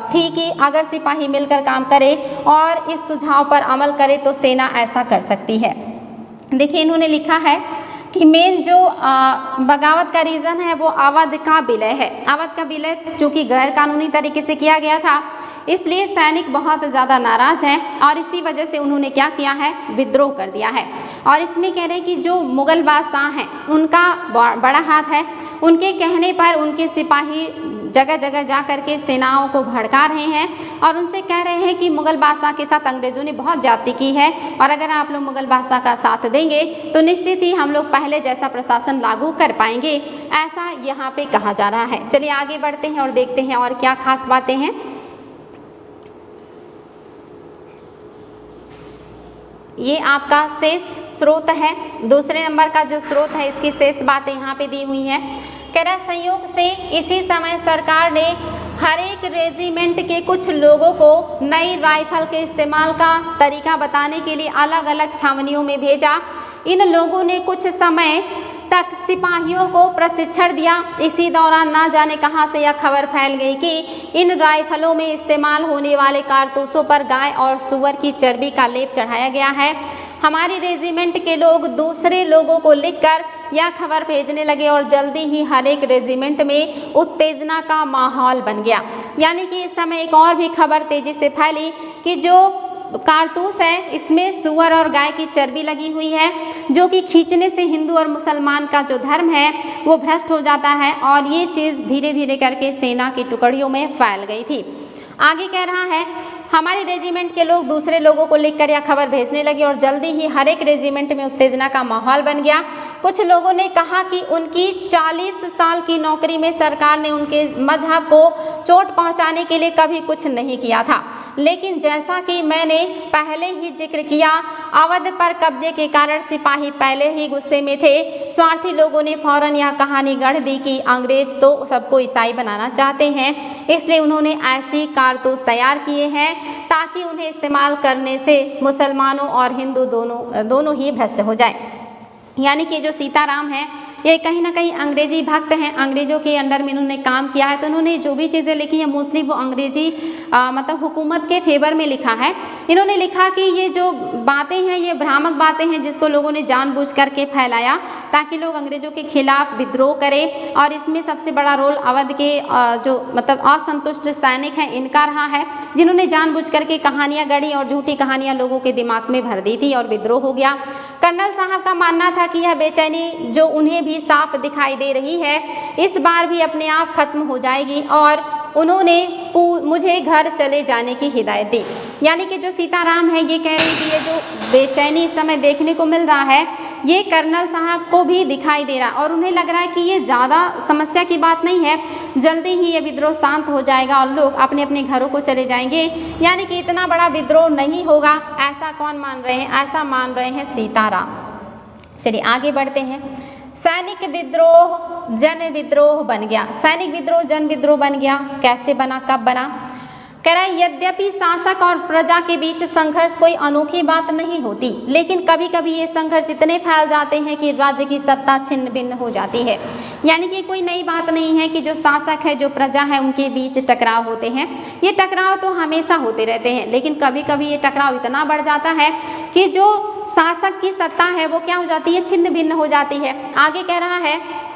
थी कि अगर सिपाही मिलकर काम करे और इस सुझाव पर अमल करे तो सेना ऐसा कर सकती है। देखिए, इन्होंने लिखा है कि मेन जो बगावत का रीज़न है वो अवध का विलय है। अवध का विलय चूँकि गैर कानूनी तरीके से किया गया था, इसलिए सैनिक बहुत ज़्यादा नाराज़ हैं और इसी वजह से उन्होंने क्या किया है? विद्रोह कर दिया है। और इसमें कह रहे हैं कि जो मुग़ल बादशाह हैं उनका बड़ा हाथ है। उनके कहने पर उनके सिपाही जगह जगह जा कर के सेनाओं को भड़का रहे हैं और उनसे कह रहे हैं कि मुग़ल बादशाह के साथ अंग्रेज़ों ने बहुत ज्यादती की है और अगर आप लोग मुग़ल बादशाह का साथ देंगे तो निश्चित ही हम लोग पहले जैसा प्रशासन लागू कर पाएंगे, ऐसा यहाँ पे कहा जा रहा है। चलिए आगे बढ़ते हैं और देखते हैं और क्या खास बातें हैं। ये आपका शेष स्रोत है। दूसरे नंबर का जो स्रोत है, इसकी शेष बातें यहाँ पे दी हुई हैं। कह रहा संयोग से इसी समय सरकार ने हर एक रेजिमेंट के कुछ लोगों को नई राइफल के इस्तेमाल का तरीका बताने के लिए अलग अलग छावनियों में भेजा। इन लोगों ने कुछ समय तक सिपाहियों को प्रशिक्षण दिया। इसी दौरान ना जाने कहां से यह खबर फैल गई कि इन राइफलों में इस्तेमाल होने वाले कारतूसों पर गाय और सूअर की चर्बी का लेप चढ़ाया गया है। हमारी रेजिमेंट के लोग दूसरे लोगों को लिखकर यह खबर भेजने लगे और जल्दी ही हर एक रेजिमेंट में उत्तेजना का माहौल बन गया। यानी कि इस समय एक और भी खबर तेजी से फैली कि जो कारतूस है इसमें सूअर और गाय की चर्बी लगी हुई है, जो कि खींचने से हिंदू और मुसलमान का जो धर्म है वो भ्रष्ट हो जाता है और ये चीज़ धीरे धीरे करके सेना की टुकड़ियों में फैल गई थी। आगे कह रहा है, हमारे रेजिमेंट के लोग दूसरे लोगों को लिखकर यह खबर भेजने लगे और जल्दी ही हर एक रेजिमेंट में उत्तेजना का माहौल बन गया। कुछ लोगों ने कहा कि उनकी 40 साल की नौकरी में सरकार ने उनके मजहब को चोट पहुंचाने के लिए कभी कुछ नहीं किया था, लेकिन जैसा कि मैंने पहले ही जिक्र किया, अवध पर कब्जे के कारण सिपाही पहले ही गुस्से में थे। स्वार्थी लोगों ने फौरन यह कहानी गढ़ दी कि अंग्रेज तो सबको ईसाई बनाना चाहते हैं, इसलिए उन्होंने ऐसी कारतूस तैयार किए हैं ताकि उन्हें इस्तेमाल करने से मुसलमानों और हिंदू दोनों ही भ्रष्ट हो जाए। यानी कि जो सीताराम है ये कहीं ना कहीं अंग्रेजी भक्त हैं, अंग्रेज़ों के अंडर में इन्होंने काम किया है, तो उन्होंने जो भी चीज़ें लिखी हैं मोस्टली वो अंग्रेजी मतलब हुकूमत के फेवर में लिखा है। इन्होंने लिखा कि ये जो बातें हैं ये भ्रामक बातें हैं जिसको लोगों ने जानबूझ करके फैलाया ताकि लोग अंग्रेज़ों के खिलाफ विद्रोह करें, और इसमें सबसे बड़ा रोल अवध के जो मतलब असंतुष्ट सैनिक हैं इनका रहा है, जिन्होंने जानबूझ करके कहानियाँ गढ़ी और झूठी कहानियाँ लोगों के दिमाग में भर दी थी और विद्रोह हो गया। कर्नल साहब का मानना था कि यह बेचैनी जो उन्हें भी साफ दिखाई दे रही है इस बार भी अपने आप खत्म हो जाएगी, और उन्होंने मुझे घर चले जाने की हिदायत दी। यानी कि जो सीताराम है ये कह रहे हैं कि ये जो बेचैनी इस समय देखने को मिल रहा है ये कर्नल साहब को भी दिखाई दे रहा है और उन्हें लग रहा है कि ये ज़्यादा समस्या की बात नहीं है, जल्दी ही ये विद्रोह शांत हो जाएगा और लोग अपने अपने घरों को चले जाएंगे। यानी कि इतना बड़ा विद्रोह नहीं होगा, ऐसा कौन मान रहे हैं? ऐसा मान रहे हैं सीताराम। चलिए आगे बढ़ते हैं। सैनिक विद्रोह जन विद्रोह बन गया। सैनिक विद्रोह जन विद्रोह बन गया, कैसे बना, कब बना? कह रहा है यद्यपि शासक और प्रजा के बीच संघर्ष कोई अनोखी बात नहीं होती, लेकिन कभी कभी ये संघर्ष इतने फैल जाते हैं कि राज्य की सत्ता छिन्न भिन्न हो जाती है। यानी कि कोई नई बात नहीं है कि जो शासक है, जो प्रजा है, उनके बीच टकराव होते हैं। ये टकराव तो हमेशा होते रहते हैं, लेकिन कभी कभी ये टकराव इतना बढ़ जाता है कि जो शासक की सत्ता है वो क्या हो जाती है, छिन्न भिन्न हो जाती है। आगे कह रहा है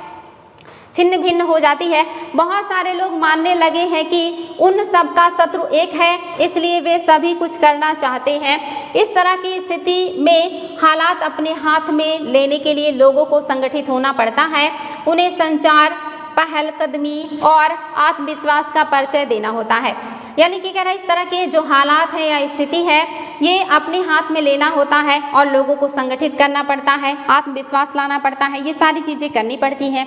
छिन्न भिन्न हो जाती है। बहुत सारे लोग मानने लगे हैं कि उन सब का शत्रु एक है, इसलिए वे सभी कुछ करना चाहते हैं। इस तरह की स्थिति में हालात अपने हाथ में लेने के लिए लोगों को संगठित होना पड़ता है। उन्हें संचार, पहलकदमी और आत्मविश्वास का परिचय देना होता है। यानी कि कह रहा है इस तरह के जो हालात है या स्थिति है ये अपने हाथ में लेना होता है और लोगों को संगठित करना पड़ता है, आत्मविश्वास लाना पड़ता है, ये सारी चीज़ें करनी पड़ती हैं।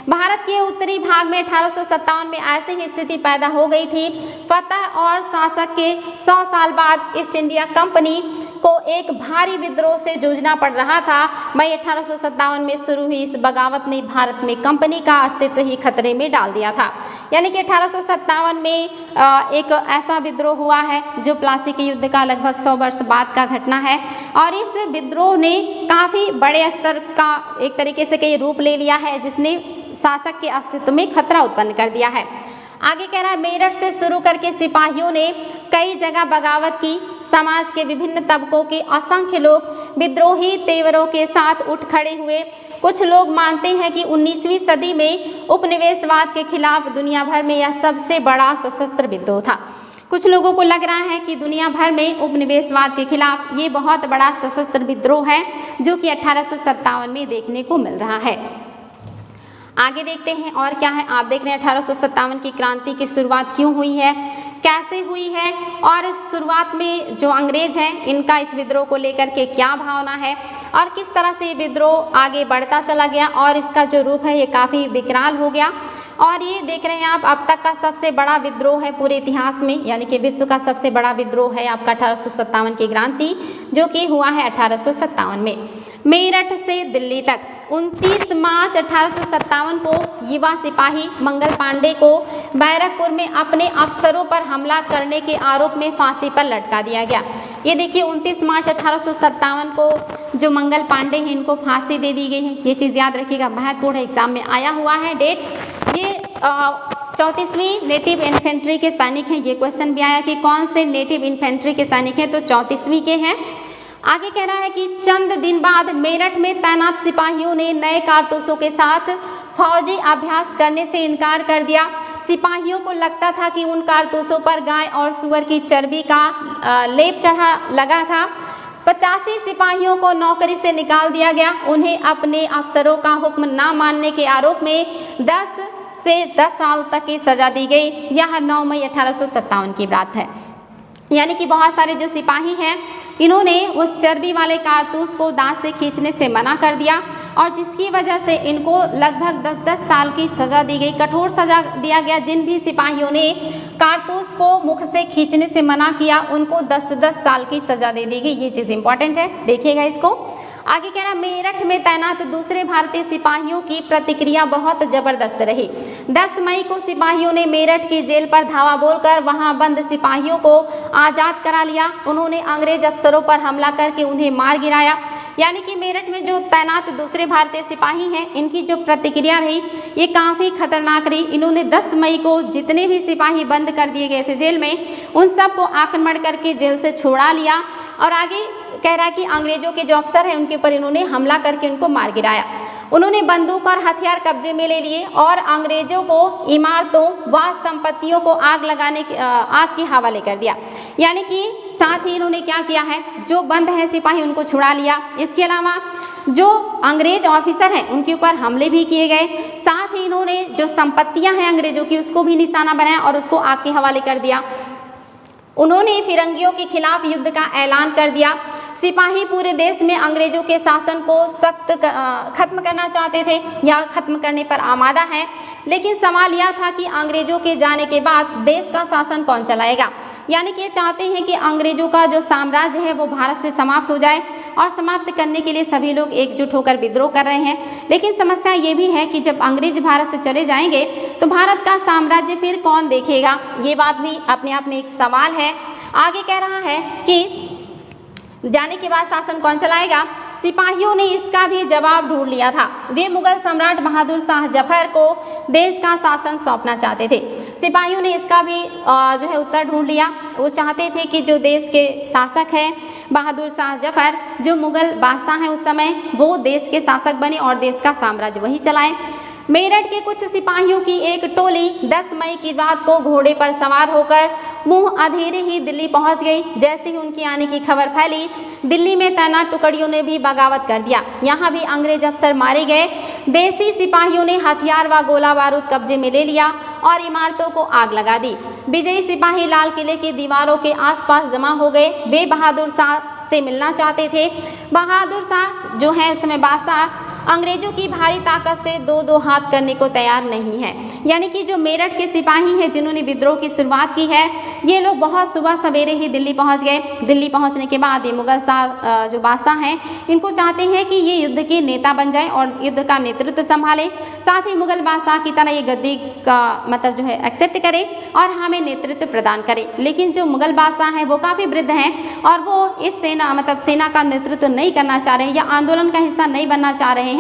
भारत के उत्तरी भाग में 1857 में ऐसी ही स्थिति पैदा हो गई थी। फतह और शासक के 100 साल बाद ईस्ट इंडिया कंपनी को एक भारी विद्रोह से जूझना पड़ रहा था। मई 1857 में शुरू हुई इस बगावत ने भारत में कंपनी का अस्तित्व ही खतरे में डाल दिया था। यानी कि 1857 में एक ऐसा विद्रोह हुआ है जो प्लासी के युद्ध का लगभग 100 वर्ष बाद का घटना है, और इस विद्रोह ने काफ़ी बड़े स्तर का एक तरीके से कई रूप ले लिया है, जिसने शासक के अस्तित्व में खतरा उत्पन्न कर दिया है। आगे कह रहा है मेरठ से शुरू करके सिपाहियों ने कई जगह बगावत की। समाज के विभिन्न तबकों के असंख्य लोग विद्रोही तेवरों के साथ उठ खड़े हुए। कुछ लोग मानते हैं कि 19वीं सदी में उपनिवेशवाद के खिलाफ दुनिया भर में यह सबसे बड़ा सशस्त्र विद्रोह था। कुछ लोगों को लग रहा है कि दुनिया भर में उपनिवेशवाद के खिलाफ ये बहुत बड़ा सशस्त्र विद्रोह है जो कि 1857 में देखने को मिल रहा है। आगे देखते हैं और क्या है। आप देख रहे हैं 1857 की क्रांति की शुरुआत क्यों हुई है, कैसे हुई है, और शुरुआत में जो अंग्रेज हैं इनका इस विद्रोह को लेकर के क्या भावना है, और किस तरह से ये विद्रोह आगे बढ़ता चला गया और इसका जो रूप है ये काफ़ी विकराल हो गया। और ये देख रहे हैं आप अब तक का सबसे बड़ा विद्रोह है पूरे इतिहास में, यानी कि विश्व का सबसे बड़ा विद्रोह है आपका 1857 की क्रांति, जो कि हुआ है 1857 में। मेरठ से दिल्ली तक 29 मार्च 1857 को युवा सिपाही मंगल पांडे को बैरकपुर में अपने अफसरों पर हमला करने के आरोप में फांसी पर लटका दिया गया। ये देखिए 29 मार्च 1857 को जो मंगल पांडे हैं इनको फांसी दे दी गई है। ये चीज़ याद रखिएगा, महत्वपूर्ण एग्जाम में आया हुआ है डेट। ये 34वीं नेटिव इन्फेंट्री के सैनिक हैं। ये क्वेश्चन भी आया कि कौन से नेटिव इन्फेंट्री के सैनिक हैं, तो 34वीं के हैं। आगे कह रहा है कि चंद दिन बाद मेरठ में तैनात सिपाहियों ने नए कारतूसों के साथ फौजी अभ्यास करने से इनकार कर दिया। सिपाहियों को लगता था कि उन कारतूसों पर गाय और सूअर की चर्बी का लेप चढ़ा लगा था। 85 सिपाहियों को नौकरी से निकाल दिया गया। उन्हें अपने अफसरों का हुक्म न मानने के आरोप में 10 से 10 साल तक की सजा दी गई। यह 9 मई 1857 की बात है। यानी कि बहुत सारे जो सिपाही हैं इन्होंने उस चर्बी वाले कारतूस को दांत से खींचने से मना कर दिया, और जिसकी वजह से इनको लगभग 10-10 साल की सज़ा दी गई, कठोर सज़ा दिया गया। जिन भी सिपाहियों ने कारतूस को मुख से खींचने से मना किया उनको 10-10 साल की सज़ा दे दी गई। ये चीज़ इंपॉर्टेंट है, देखिएगा इसको। आगे कह रहा मेरठ में तैनात दूसरे भारतीय सिपाहियों की प्रतिक्रिया बहुत जबरदस्त रही। 10 मई को सिपाहियों ने मेरठ की जेल पर धावा बोलकर वहां बंद सिपाहियों को आज़ाद करा लिया। उन्होंने अंग्रेज अफसरों पर हमला करके उन्हें मार गिराया। यानी कि मेरठ में जो तैनात दूसरे भारतीय सिपाही हैं इनकी जो प्रतिक्रिया रही ये काफ़ी खतरनाक रही। इन्होंने 10 मई को जितने भी सिपाही बंद कर दिए गए थे जेल में, उन सबको आक्रमण करके जेल से छुड़ा लिया। और आगे कह रहा है कि अंग्रेजों के जो अफसर हैं उनके ऊपर इन्होंने हमला करके उनको मार गिराया। उन्होंने बंदूक और हथियार कब्जे में ले लिए और अंग्रेजों को इमारतों व संपत्तियों को आग के हवाले कर दिया। यानी कि साथ ही इन्होंने क्या किया है, जो बंद है सिपाही उनको छुड़ा लिया। इसके अलावा जो अंग्रेज ऑफिसर हैं उनके ऊपर हमले भी किए गए। साथ ही इन्होंने जो संपत्तियां हैं अंग्रेजों की उसको भी निशाना बनाया और उसको आग के हवाले कर दिया। उन्होंने फिरंगियों के खिलाफ युद्ध का ऐलान कर दिया। सिपाही पूरे देश में अंग्रेजों के शासन को सख्त खत्म करना चाहते थे या खत्म करने पर आमादा हैं। लेकिन सवाल यह था कि अंग्रेजों के जाने के बाद देश का शासन कौन चलाएगा। यानी कि ये चाहते हैं कि अंग्रेजों का जो साम्राज्य है वो भारत से समाप्त हो जाए और समाप्त करने के लिए सभी लोग एकजुट होकर विद्रोह कर रहे हैं। लेकिन समस्या ये भी है कि जब अंग्रेज भारत से चले जाएंगे तो भारत का साम्राज्य फिर कौन देखेगा। ये बात भी अपने आप में एक सवाल है। आगे कह रहा है कि जाने के बाद शासन कौन चलाएगा। सिपाहियों ने इसका भी जवाब ढूंढ लिया था। वे मुगल सम्राट बहादुर शाह जफर को देश का शासन सौंपना चाहते थे। सिपाहियों ने इसका भी जो है उत्तर ढूंढ लिया। वो चाहते थे कि जो देश के शासक हैं बहादुर शाह जफर, जो मुगल बादशाह हैं उस समय, वो देश के शासक बने और देश का साम्राज्य वही चलाएं। मेरठ के कुछ सिपाहियों की एक टोली 10 मई की रात को घोड़े पर सवार होकर मुंह अंधेरे ही दिल्ली पहुंच गई। जैसे ही उनकी आने की खबर फैली, दिल्ली में तैनात टुकड़ियों ने भी बगावत कर दिया। यहाँ भी अंग्रेज अफसर मारे गए। देसी सिपाहियों ने हथियार व गोला बारूद कब्जे में ले लिया और इमारतों को आग लगा दी। विजयी सिपाही लाल किले की दीवारों के आसपास जमा हो गए। वे बहादुर शाह से मिलना चाहते थे। बहादुर शाह जो है उस समय बादशाह अंग्रेजों की भारी ताकत से दो हाथ करने को तैयार नहीं है। यानी कि जो मेरठ के सिपाही हैं जिन्होंने विद्रोह की शुरुआत की है, ये लोग बहुत सुबह सवेरे ही दिल्ली पहुंच गए। दिल्ली पहुंचने के बाद ये मुगल शाह जो बादशाह हैं इनको चाहते हैं कि ये युद्ध के नेता बन जाए और युद्ध का नेतृत्व संभाले, साथ ही मुगल बादशाह की तरह ये गद्दी का मतलब जो है एक्सेप्ट करे और हमें नेतृत्व प्रदान करे। लेकिन जो मुगल बादशाह हैं वो काफ़ी वृद्ध हैं और वो इस सेना का नेतृत्व नहीं करना चाह रहे हैं या आंदोलन का हिस्सा नहीं बनना चाह रहे हैं।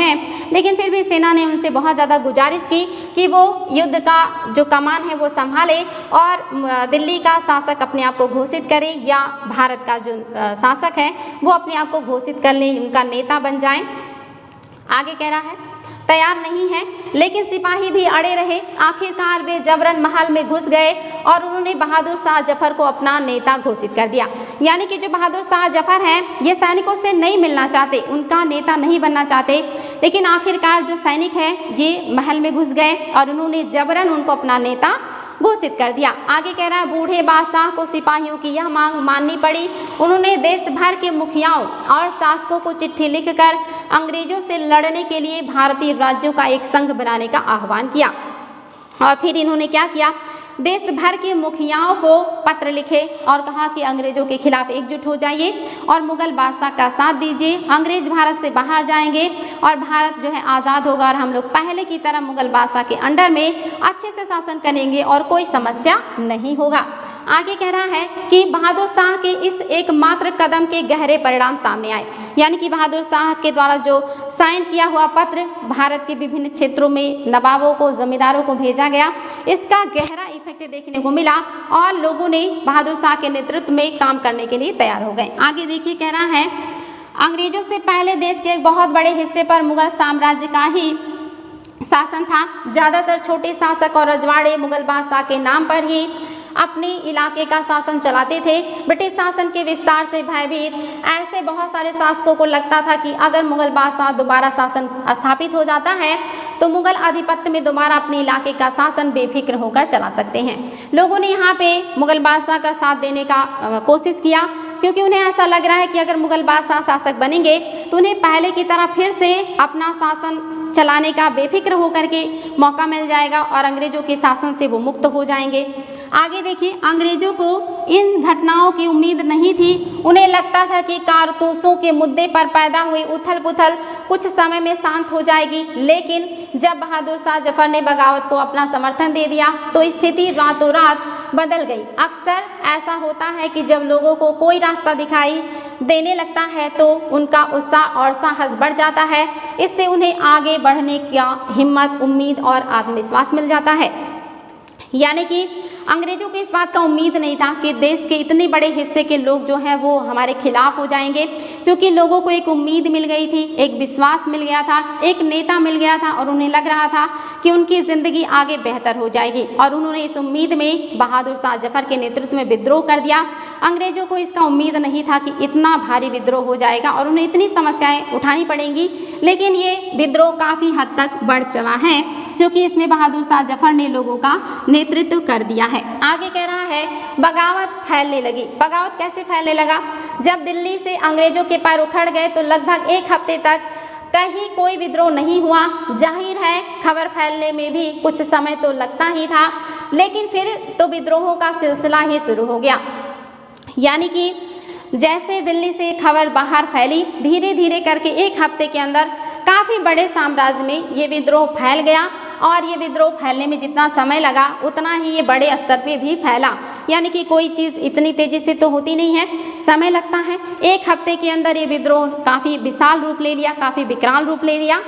लेकिन फिर भी सेना ने उनसे बहुत ज़्यादा गुजारिश की कि वो युद्ध का जो कमान है वो संभाले और दिल्ली का शासक अपने आप को घोषित करे या भारत का जो शासक है वो अपने आप को घोषित कर ले, उनका नेता बन जाए। आगे कह रहा है तैयार नहीं है, लेकिन सिपाही भी अड़े रहे। आखिरकार वे जबरन महल में घुस गए और उन्होंने बहादुर शाह जफर को अपना नेता घोषित कर दिया। यानी कि जो बहादुर शाह जफर हैं ये सैनिकों से नहीं मिलना चाहते, उनका नेता नहीं बनना चाहते। लेकिन आखिरकार जो सैनिक हैं ये महल में घुस गए और उन्होंने जबरन उनको अपना नेता घोषित कर दिया। आगे कह रहा है बूढ़े बादशाह को सिपाहियों की यह मांग माननी पड़ी। उन्होंने देश भर के मुखियाओं और शासकों को चिट्ठी लिखकर अंग्रेजों से लड़ने के लिए भारतीय राज्यों का एक संघ बनाने का आह्वान किया। और फिर इन्होंने क्या किया, देश भर के मुखियाओं को पत्र लिखे और कहा कि अंग्रेजों के खिलाफ एकजुट हो जाइए और मुगल बादशाह का साथ दीजिए। अंग्रेज भारत से बाहर जाएंगे और भारत जो है आज़ाद होगा और हम लोग पहले की तरह मुगल बादशाह के अंडर में अच्छे से शासन करेंगे और कोई समस्या नहीं होगा। आगे कह रहा है कि बहादुर शाह के इस एकमात्र कदम के गहरे परिणाम सामने आए। यानी कि बहादुर शाह के द्वारा जो साइन किया हुआ पत्र भारत के विभिन्न क्षेत्रों में नवाबों को, जमींदारों को भेजा गया, इसका गहरा इफेक्ट देखने को मिला और लोगों ने बहादुर शाह के नेतृत्व में काम करने के लिए तैयार हो गए। आगे देखिए कह रहा है अंग्रेजों से पहले देश के एक बहुत बड़े हिस्से पर मुगल साम्राज्य का ही शासन था। ज़्यादातर छोटे शासक और रजवाड़े मुगल बादशाह के नाम पर ही अपने इलाके का शासन चलाते थे। ब्रिटिश शासन के विस्तार से भयभीत ऐसे बहुत सारे शासकों को लगता था कि अगर मुगल बादशाह दोबारा शासन स्थापित हो जाता है तो मुगल आधिपत्य में दोबारा अपने इलाके का शासन बेफिक्र होकर चला सकते हैं। लोगों ने यहाँ पे मुगल बादशाह का साथ देने का कोशिश किया क्योंकि उन्हें ऐसा लग रहा है कि अगर मुगल बादशाह शासक बनेंगे तो उन्हें पहले की तरह फिर से अपना शासन चलाने का बेफिक्र होकर के मौका मिल जाएगा और अंग्रेजों के शासन से वो मुक्त हो जाएंगे। आगे देखिए अंग्रेजों को इन घटनाओं की उम्मीद नहीं थी। उन्हें लगता था कि कारतूसों के मुद्दे पर पैदा हुई उथल पुथल कुछ समय में शांत हो जाएगी, लेकिन जब बहादुर शाह जफर ने बगावत को अपना समर्थन दे दिया तो स्थिति रातों रात बदल गई। अक्सर ऐसा होता है कि जब लोगों को कोई रास्ता दिखाई देने लगता है तो उनका उत्साह और साहस बढ़ जाता है। इससे उन्हें आगे बढ़ने का हिम्मत, उम्मीद और आत्मविश्वास मिल जाता है। यानी कि अंग्रेजों को इस बात का उम्मीद नहीं था कि देश के इतने बड़े हिस्से के लोग जो हैं वो हमारे खिलाफ हो जाएंगे, क्योंकि लोगों को एक उम्मीद मिल गई थी, एक विश्वास मिल गया था, एक नेता मिल गया था और उन्हें लग रहा था कि उनकी ज़िंदगी आगे बेहतर हो जाएगी। और उन्होंने इस उम्मीद में बहादुर शाह जफर के नेतृत्व में विद्रोह कर दिया। अंग्रेजों को इसका उम्मीद नहीं था कि इतना भारी विद्रोह हो जाएगा और उन्हें इतनी समस्याएं उठानी पड़ेंगी, लेकिन ये विद्रोह काफ़ी हद तक बढ़ चला है, क्योंकि इसमें बहादुर शाह जफर ने लोगों का नेतृत्व कर दिया है। आगे कह रहा है बगावत फैलने लगी। बगावत कैसे फैलने लगा? जब दिल्ली से अंग्रेजों के पैर उखड़ गए तो लगभग एक हफ्ते तक कहीं कोई विद्रोह नहीं हुआ। जाहिर है खबर फैलने में भी कुछ समय तो लगता ही था, लेकिन फिर तो विद्रोहों का सिलसिला ही शुरू हो गया। यानी कि जैसे दिल्ली से खबर बाहर फैली, धीरे धीरे करके एक हफ्ते के अंदर काफ़ी बड़े साम्राज्य में ये विद्रोह फैल गया और ये विद्रोह फैलने में जितना समय लगा उतना ही ये बड़े स्तर पे भी फैला। यानी कि कोई चीज़ इतनी तेज़ी से तो होती नहीं है, समय लगता है। एक हफ्ते के अंदर ये विद्रोह काफ़ी विशाल रूप ले लिया, काफ़ी विकराल रूप ले लिया।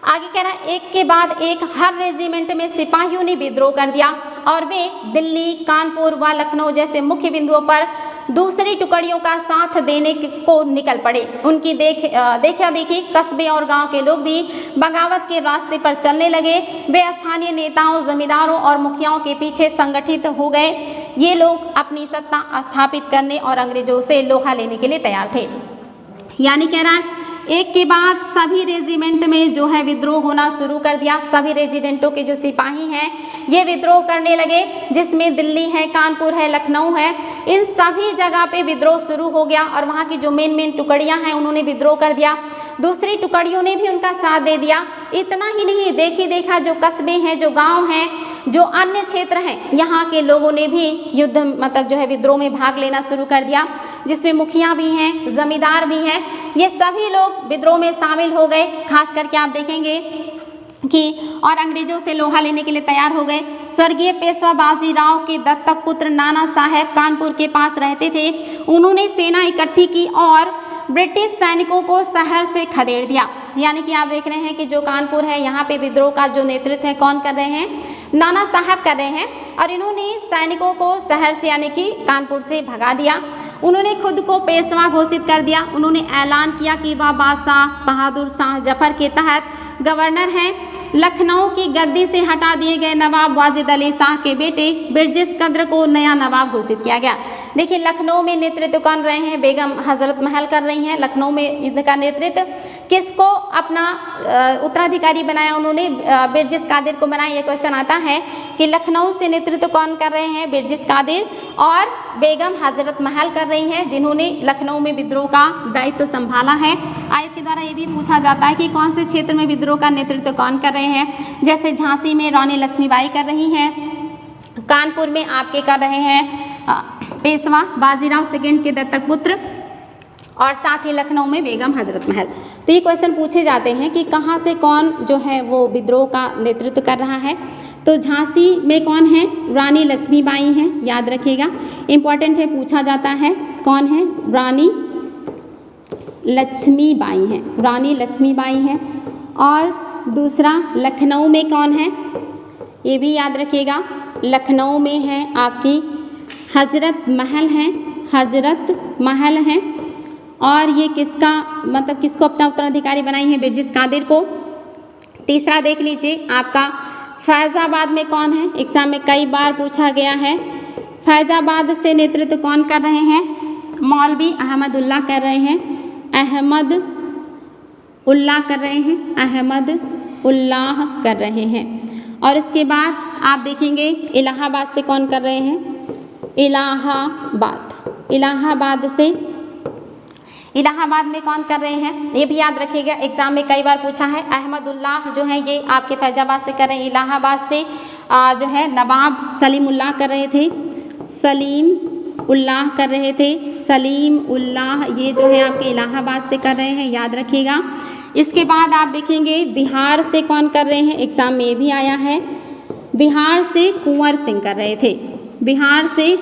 आगे कह रहा है एक के बाद एक हर रेजिमेंट में सिपाहियों ने विद्रोह कर दिया और वे दिल्ली, कानपुर व लखनऊ जैसे मुख्य बिंदुओं पर दूसरी टुकड़ियों का साथ देने को निकल पड़े। उनकी देखा देखी कस्बे और गांव के लोग भी बगावत के रास्ते पर चलने लगे। वे स्थानीय नेताओं, जमींदारों और मुखियाओं के पीछे संगठित हो गए। ये लोग अपनी सत्ता स्थापित करने और अंग्रेजों से लोहा लेने के लिए तैयार थे। यानी कह रहा है एक के बाद सभी रेजिमेंट में जो है विद्रोह होना शुरू कर दिया। सभी रेजिडेंटों के जो सिपाही हैं ये विद्रोह करने लगे, जिसमें दिल्ली है, कानपुर है, लखनऊ है, इन सभी जगह पे विद्रोह शुरू हो गया और वहाँ की जो मेन टुकड़ियाँ हैं उन्होंने विद्रोह कर दिया। दूसरी टुकड़ियों ने भी उनका साथ दे दिया। इतना ही नहीं, देखा जो कस्बे हैं, जो गाँव हैं, जो अन्य क्षेत्र हैं, यहाँ के लोगों ने भी युद्ध मतलब जो है विद्रोह में भाग लेना शुरू कर दिया, जिसमें मुखिया भी हैं, जमींदार भी हैं। ये सभी लोग विद्रोह में शामिल हो गए। खास करके आप देखेंगे कि और अंग्रेजों से लोहा लेने के लिए तैयार हो गए। स्वर्गीय पेशवा बाजीराव के दत्तक पुत्र नाना साहेब कानपुर के पास रहते थे। उन्होंने सेना इकट्ठी की और ब्रिटिश सैनिकों को शहर से खदेड़ दिया। यानी कि आप देख रहे हैं कि जो कानपुर है यहाँ पे विद्रोह का जो नेतृत्व है कौन कर रहे हैं? नाना साहब कर रहे हैं। और इन्होंने सैनिकों को शहर से यानी कि कानपुर से भगा दिया। उन्होंने खुद को पेशवा घोषित कर दिया। उन्होंने ऐलान किया कि वह बादशाह बहादुर शाह जफर के तहत गवर्नर हैं। लखनऊ की गद्दी से हटा दिए गए नवाब वाजिद अली शाह के बेटे बिरजिस कद्र को नया नवाब घोषित किया गया। देखिए लखनऊ में नेतृत्व कौन रहे हैं? बेगम हजरत महल कर रही हैं। लखनऊ में इनका नेतृत्व किसको अपना उत्तराधिकारी बनाया? उन्होंने बिरजिस कादिर को बनाया। ये क्वेश्चन आता है कि लखनऊ से नेतृत्व कौन कर रहे हैं? बिरजिस कादिर और बेगम हजरत महल कर रही हैं, जिन्होंने लखनऊ में विद्रोह का दायित्व संभाला है। आयोग के द्वारा ये भी पूछा जाता है कि कौन से क्षेत्र में विद्रोह का नेतृत्व कौन कर रहे हैं? जैसे झांसी में रानी लक्ष्मीबाई कर रही हैं, कानपुर में आपके कर रहे हैं पेशवा बाजीराव सेकंड के दत्तक पुत्र, और साथ ही लखनऊ में बेगम हजरत महल। तो ये क्वेश्चन पूछे जाते हैं कि कहाँ से कौन जो है वो विद्रोह का नेतृत्व कर रहा है। तो झांसी में कौन है? रानी लक्ष्मीबाई हैं, याद रखिएगा, इम्पॉर्टेंट है, पूछा जाता है। कौन है? रानी लक्ष्मीबाई हैं, रानी लक्ष्मीबाई हैं। और दूसरा लखनऊ में कौन है? ये भी याद रखिएगा, लखनऊ में है आपकी हजरत महल हैं, हजरत महल हैं। और ये किसका मतलब किसको अपना उत्तराधिकारी बनाई है? बिरजिस कादिर को। तीसरा देख लीजिए आपका फैज़ाबाद में कौन है? एग्जाम में कई बार पूछा गया है। फैज़ाबाद से नेतृत्व कौन कर रहे हैं? मौलवी अहमद उल्लाह कर रहे हैं, अहमद उल्लाह कर रहे हैं, अहमद उल्लाह कर रहे हैं। और इसके बाद आप देखेंगे इलाहाबाद से कौन कर रहे हैं? इलाहाबाद, इलाहाबाद से, इलाहाबाद में कौन कर रहे हैं? ये भी याद रखिएगा, एग्जाम में कई बार पूछा है। अहमद उल्लाह जो है ये आपके फैजाबाद से कर रहे हैं। इलाहाबाद से जो है नवाब सलीम उल्लाह कर रहे थे, सलीम उल्लाह कर रहे थे, सलीम उल्लाह ये जो है आपके इलाहाबाद से कर रहे हैं, याद रखिएगा। इसके बाद आप देखेंगे बिहार से कौन कर रहे हैं? एग्जाम में ये भी आया है, बिहार से कुंवर सिंह कर रहे थे, बिहार से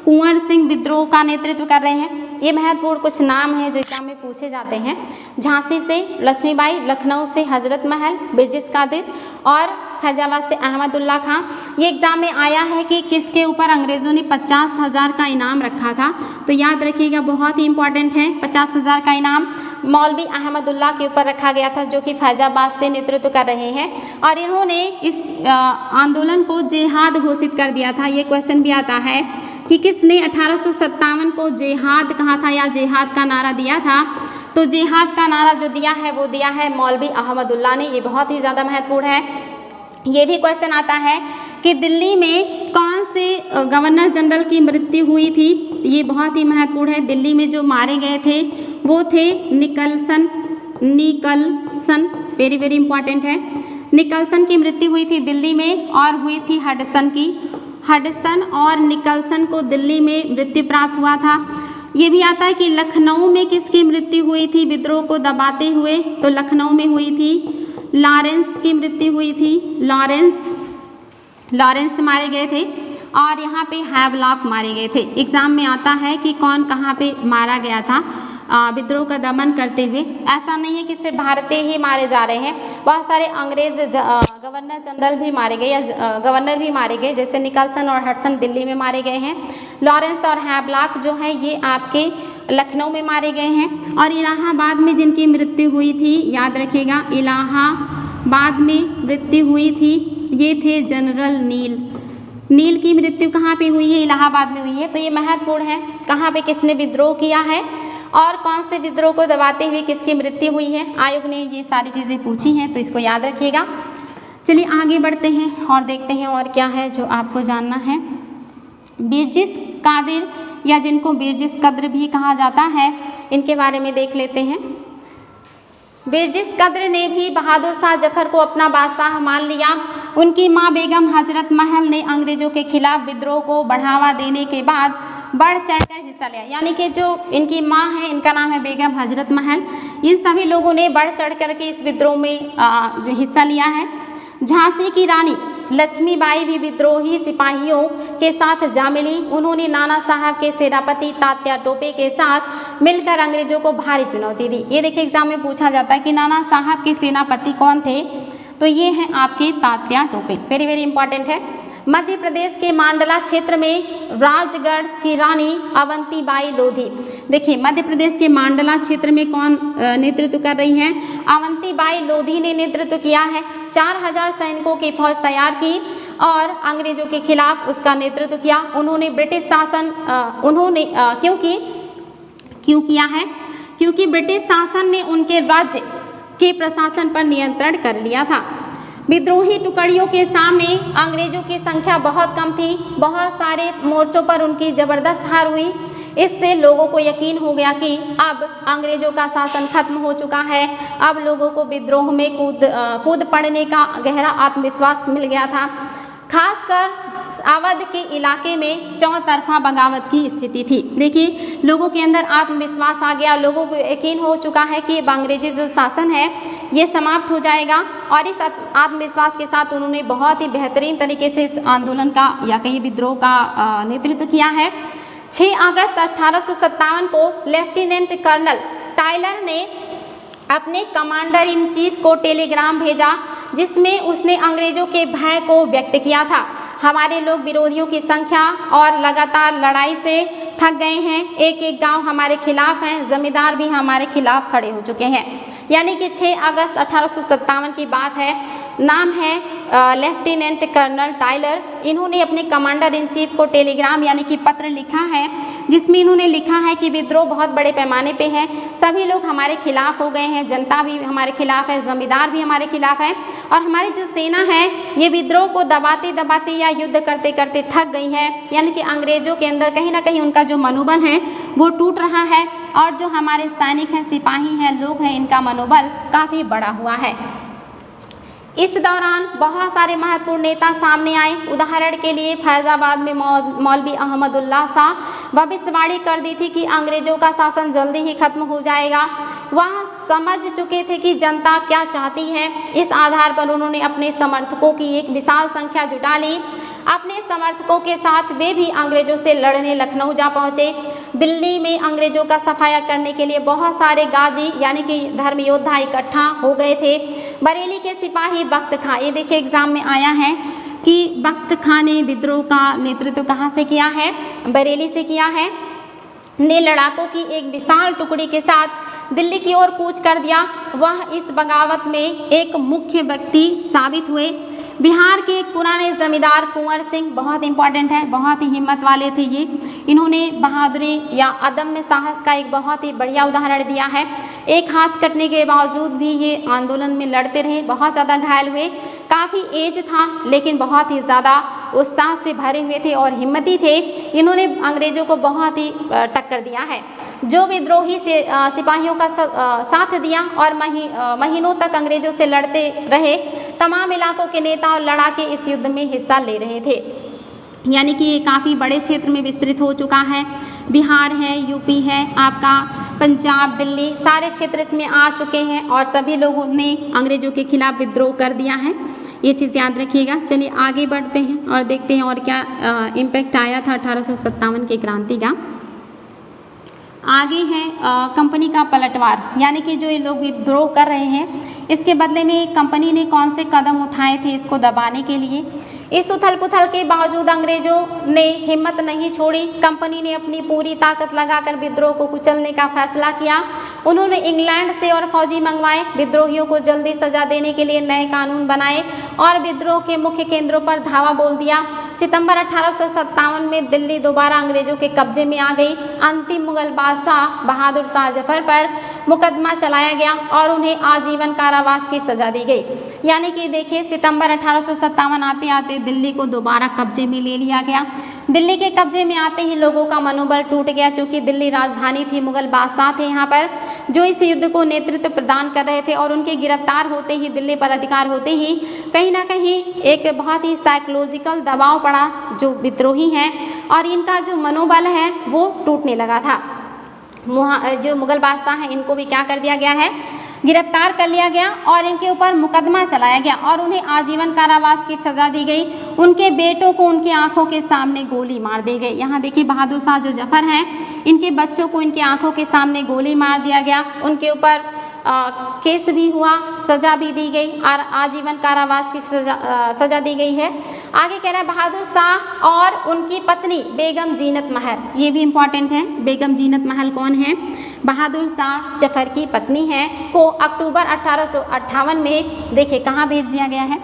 कुंवर सिंह विद्रोह का नेतृत्व कर रहे हैं। ये महत्वपूर्ण कुछ नाम हैं जो एग्जाम में पूछे जाते हैं। झांसी से लक्ष्मीबाई, लखनऊ से हजरत महल, बिरजिस कादिर और फैजाबाद से अहमद उल्लाह खां। ये एग्जाम में आया है कि किसके ऊपर अंग्रेज़ों ने 50,000 का इनाम रखा था, तो याद रखिएगा, बहुत ही इंपॉर्टेंट है। 50,000 का इनाम मौलवी अहमद उल्लाह के ऊपर रखा गया था, जो कि फैजाबाद से नेतृत्व कर रहे हैं। और इन्होंने इस आंदोलन को जिहाद घोषित कर दिया था। ये क्वेश्चन भी आता है कि किसने 1857 को जिहाद कहा था या जिहाद का नारा दिया था? तो जिहाद का नारा जो दिया है वो दिया है मौलवी अहमद उल्लाह ने। ये बहुत ही ज़्यादा महत्वपूर्ण है। ये भी क्वेश्चन आता है कि दिल्ली में कौन से गवर्नर जनरल की मृत्यु हुई थी, ये बहुत ही महत्वपूर्ण है। दिल्ली में जो मारे गए थे वो थे निकलसन, वेरी वेरी इंपॉर्टेंट है। निकलसन की मृत्यु हुई थी दिल्ली में और हुई थी हडसन की। हडसन और निकलसन को दिल्ली में मृत्यु प्राप्त हुआ था। ये भी आता है कि लखनऊ में किसकी मृत्यु हुई थी विद्रोह को दबाते हुए, तो लखनऊ में हुई थी लॉरेंस की मृत्यु हुई थी। लॉरेंस मारे गए थे और यहाँ पे हैवलॉक मारे गए थे। एग्जाम में आता है कि कौन कहाँ पे मारा गया था विद्रोह का दमन करते हुए। ऐसा नहीं है कि सिर्फ भारतीय ही मारे जा रहे हैं, बहुत सारे अंग्रेज गवर्नर जनरल भी मारे गए या गवर्नर भी मारे गए, जैसे निकलसन और हडसन दिल्ली में मारे गए हैं। लॉरेंस और हैवलॉक जो है ये आपके लखनऊ में मारे गए हैं। और इलाहाबाद में जिनकी मृत्यु हुई थी, याद रखिएगा, इलाहाबाद में मृत्यु हुई थी, ये थे जनरल नील की मृत्यु कहाँ पे हुई है? इलाहाबाद में हुई है। तो ये महत्वपूर्ण है, कहाँ पे किसने विद्रोह किया है और कौन से विद्रोह को दबाते हुए किसकी मृत्यु हुई है। आयोग ने ये सारी चीज़ें पूछी हैं, तो इसको याद रखिएगा। चलिए आगे बढ़ते हैं और देखते हैं और क्या है जो आपको जानना है। बिरजिस कादिर या जिनको बिरजिस कद्र भी कहा जाता है, इनके बारे में देख लेते हैं। बिरजिस कद्र ने भी बहादुर शाह जफर को अपना बादशाह मान लिया। उनकी माँ बेगम हजरत महल ने अंग्रेजों के खिलाफ विद्रोह को बढ़ावा देने के बाद बढ़ चढ़कर हिस्सा लिया। यानी कि जो इनकी माँ है, इनका नाम है बेगम हजरत महल, इन सभी लोगों ने बढ़ चढ़ कर के इस विद्रोह में जो हिस्सा लिया है। झांसी की रानी लक्ष्मीबाई भी विद्रोही सिपाहियों के साथ जा मिली। उन्होंने नाना साहब के सेनापति तात्या टोपे के साथ मिलकर अंग्रेजों को भारी चुनौती दी। ये देखिए एग्जाम में पूछा जाता है कि नाना साहब के सेनापति कौन थे, तो ये हैं आपके Tatya Tope. Very very important है। मध्य प्रदेश के मांडला क्षेत्र में राजगढ़ की रानी अवंतीबाई लोधी। देखिए मध्य प्रदेश के मांडला क्षेत्र में कौन नेतृत्व कर रही हैं? अवंतीबाई लोधी ने नेतृत्व किया है। 4000 सैनिकों की फौज तैयार की और अंग्रेजों के खिलाफ उसका नेतृत्व किया। उन्होंने ब्रिटिश शासन क्यों किया है? क्योंकि ब्रिटिश शासन ने उनके राज्य के प्रशासन पर नियंत्रण कर लिया था। विद्रोही टुकड़ियों के सामने अंग्रेजों की संख्या बहुत कम थी। बहुत सारे मोर्चों पर उनकी जबरदस्त हार हुई। इससे लोगों को यकीन हो गया कि अब अंग्रेजों का शासन खत्म हो चुका है। अब लोगों को विद्रोह में कूद पड़ने का गहरा आत्मविश्वास मिल गया था। खासकर अवध के इलाके में चौतरफा बगावत की स्थिति थी। देखिए लोगों के अंदर आत्मविश्वास आ गया, लोगों को यकीन हो चुका है कि अंग्रेजी जो शासन है ये समाप्त हो जाएगा। और इस आत्मविश्वास के साथ उन्होंने बहुत ही बेहतरीन तरीके से इस आंदोलन का या कहीं विद्रोह का नेतृत्व किया है। 6 अगस्त 1857 को लेफ्टिनेंट कर्नल टायलर ने अपने कमांडर इन चीफ को टेलीग्राम भेजा, जिसमें उसने अंग्रेजों के भय को व्यक्त किया था। हमारे लोग विरोधियों की संख्या और लगातार लड़ाई से थक गए हैं। एक एक गांव हमारे खिलाफ हैं, जमींदार भी हमारे खिलाफ खड़े हो चुके हैं। यानी कि 6 अगस्त 1857 की बात है। नाम है लेफ्टिनेंट कर्नल टायलर। इन्होंने अपने कमांडर इन चीफ को टेलीग्राम यानी कि पत्र लिखा है, जिसमें इन्होंने लिखा है कि विद्रोह बहुत बड़े पैमाने पे है, सभी लोग हमारे खिलाफ हो गए हैं, जनता भी हमारे खिलाफ है, जमींदार भी हमारे खिलाफ है और हमारी जो सेना है ये विद्रोह को दबाते दबाते या युद्ध करते करते थक गई है। यानी कि अंग्रेजों के अंदर कहीं ना कहीं उनका जो मनोबल है वो टूट रहा है और जो हमारे सैनिक हैं, सिपाही हैं, लोग हैं, इनका मनोबल काफ़ी बड़ा हुआ है। इस दौरान बहुत सारे महत्वपूर्ण नेता सामने आए। उदाहरण के लिए फैजाबाद में मौलवी अहमदुल्लाह शाह भविष्यवाणी कर दी थी कि अंग्रेजों का शासन जल्दी ही खत्म हो जाएगा। वह समझ चुके थे कि जनता क्या चाहती है। इस आधार पर उन्होंने अपने समर्थकों की एक विशाल संख्या जुटा ली। अपने समर्थकों के साथ वे भी अंग्रेजों से लड़ने लखनऊ जा पहुँचे। दिल्ली में अंग्रेजों का सफाया करने के लिए बहुत सारे गाजी यानी कि धर्म योद्धा इकट्ठा हो गए थे। बरेली के सिपाही बख्त खां, ये देखिए एग्जाम में आया है कि बख्त खां ने विद्रोह का नेतृत्व कहाँ से किया है? बरेली से किया है। ने लड़ाकों की एक विशाल टुकड़ी के साथ दिल्ली की ओर कूच कर दिया। वह इस बगावत में एक मुख्य व्यक्ति साबित हुए। बिहार के एक पुराने जमींदार कुंवर सिंह, बहुत इंपॉर्टेंट है, बहुत ही हिम्मत वाले थे ये। इन्होंने बहादुरी या अदम्य साहस का एक बहुत ही बढ़िया उदाहरण दिया है। एक हाथ कटने के बावजूद भी ये आंदोलन में लड़ते रहे, बहुत ज़्यादा घायल हुए। काफ़ी एज था लेकिन बहुत ही ज़्यादा उत्साह से भरे हुए थे और हिम्मती थे। इन्होंने अंग्रेज़ों को बहुत ही टक्कर दिया है। जो विद्रोही से सिपाहियों का साथ दिया और महीनों तक अंग्रेज़ों से लड़ते रहे। तमाम इलाकों के नेता और लड़ाके इस युद्ध में हिस्सा ले रहे थे। यानी कि ये काफ़ी बड़े क्षेत्र में विस्तृत हो चुका है। बिहार है, यूपी है, आपका पंजाब, दिल्ली, सारे क्षेत्र इसमें आ चुके हैं और सभी लोगों ने अंग्रेज़ों के खिलाफ विद्रोह कर दिया है। ये चीज़ याद रखिएगा। चलिए आगे बढ़ते हैं और देखते हैं और क्या इम्पैक्ट आया था 1857 की क्रांति का। आगे है कंपनी का पलटवार, यानी कि जो ये लोग विद्रोह कर रहे हैं इसके बदले में कंपनी ने कौन से कदम उठाए थे इसको दबाने के लिए। इस उथल पुथल के बावजूद अंग्रेजों ने हिम्मत नहीं छोड़ी। कंपनी ने अपनी पूरी ताकत लगाकर विद्रोह को कुचलने का फैसला किया। उन्होंने इंग्लैंड से और फौजी मंगवाए, विद्रोहियों को जल्दी सजा देने के लिए नए कानून बनाए और विद्रोह के मुख्य केंद्रों पर धावा बोल दिया। सितंबर 1857 में दिल्ली दोबारा अंग्रेजों के कब्जे में आ गई। अंतिम मुगल बादशाह बहादुर शाह जफर पर मुकदमा चलाया गया और उन्हें आजीवन कारावास की सजा दी गई। यानी कि देखिए सितंबर 1857 आते आते दिल्ली को दोबारा कब्जे में ले लिया गया। दिल्ली के कब्जे में आते ही लोगों का मनोबल टूट गया, चूँकि दिल्ली राजधानी थी, मुगल बादशाह थे यहाँ पर जो इस युद्ध को नेतृत्व प्रदान कर रहे थे और उनके गिरफ्तार होते ही, दिल्ली पर अधिकार होते ही कहीं ना कहीं एक बहुत ही साइकोलॉजिकल दबाव पड़ा जो विद्रोही हैं और इनका जो मनोबल है वो टूटने लगा था। जो मुगल बादशाह हैं इनको भी क्या कर दिया गया है, गिरफ्तार कर लिया गया और इनके ऊपर मुकदमा चलाया गया और उन्हें आजीवन कारावास की सज़ा दी गई। उनके बेटों को उनकी आंखों के सामने गोली मार दी गई। यहाँ देखिए बहादुर शाह जो जफर हैं इनके बच्चों को इनकी आंखों के सामने गोली मार दिया गया। उनके ऊपर केस भी हुआ, सज़ा भी दी गई और आजीवन कारावास की सज़ा दी गई है। आगे कह रहा है बहादुर शाह और उनकी पत्नी बेगम जीनत महल, ये भी इम्पॉर्टेंट है। बेगम जीनत महल कौन है? बहादुर शाह जफर की पत्नी है, को अक्टूबर 1858 में देखिए कहाँ भेज दिया गया है।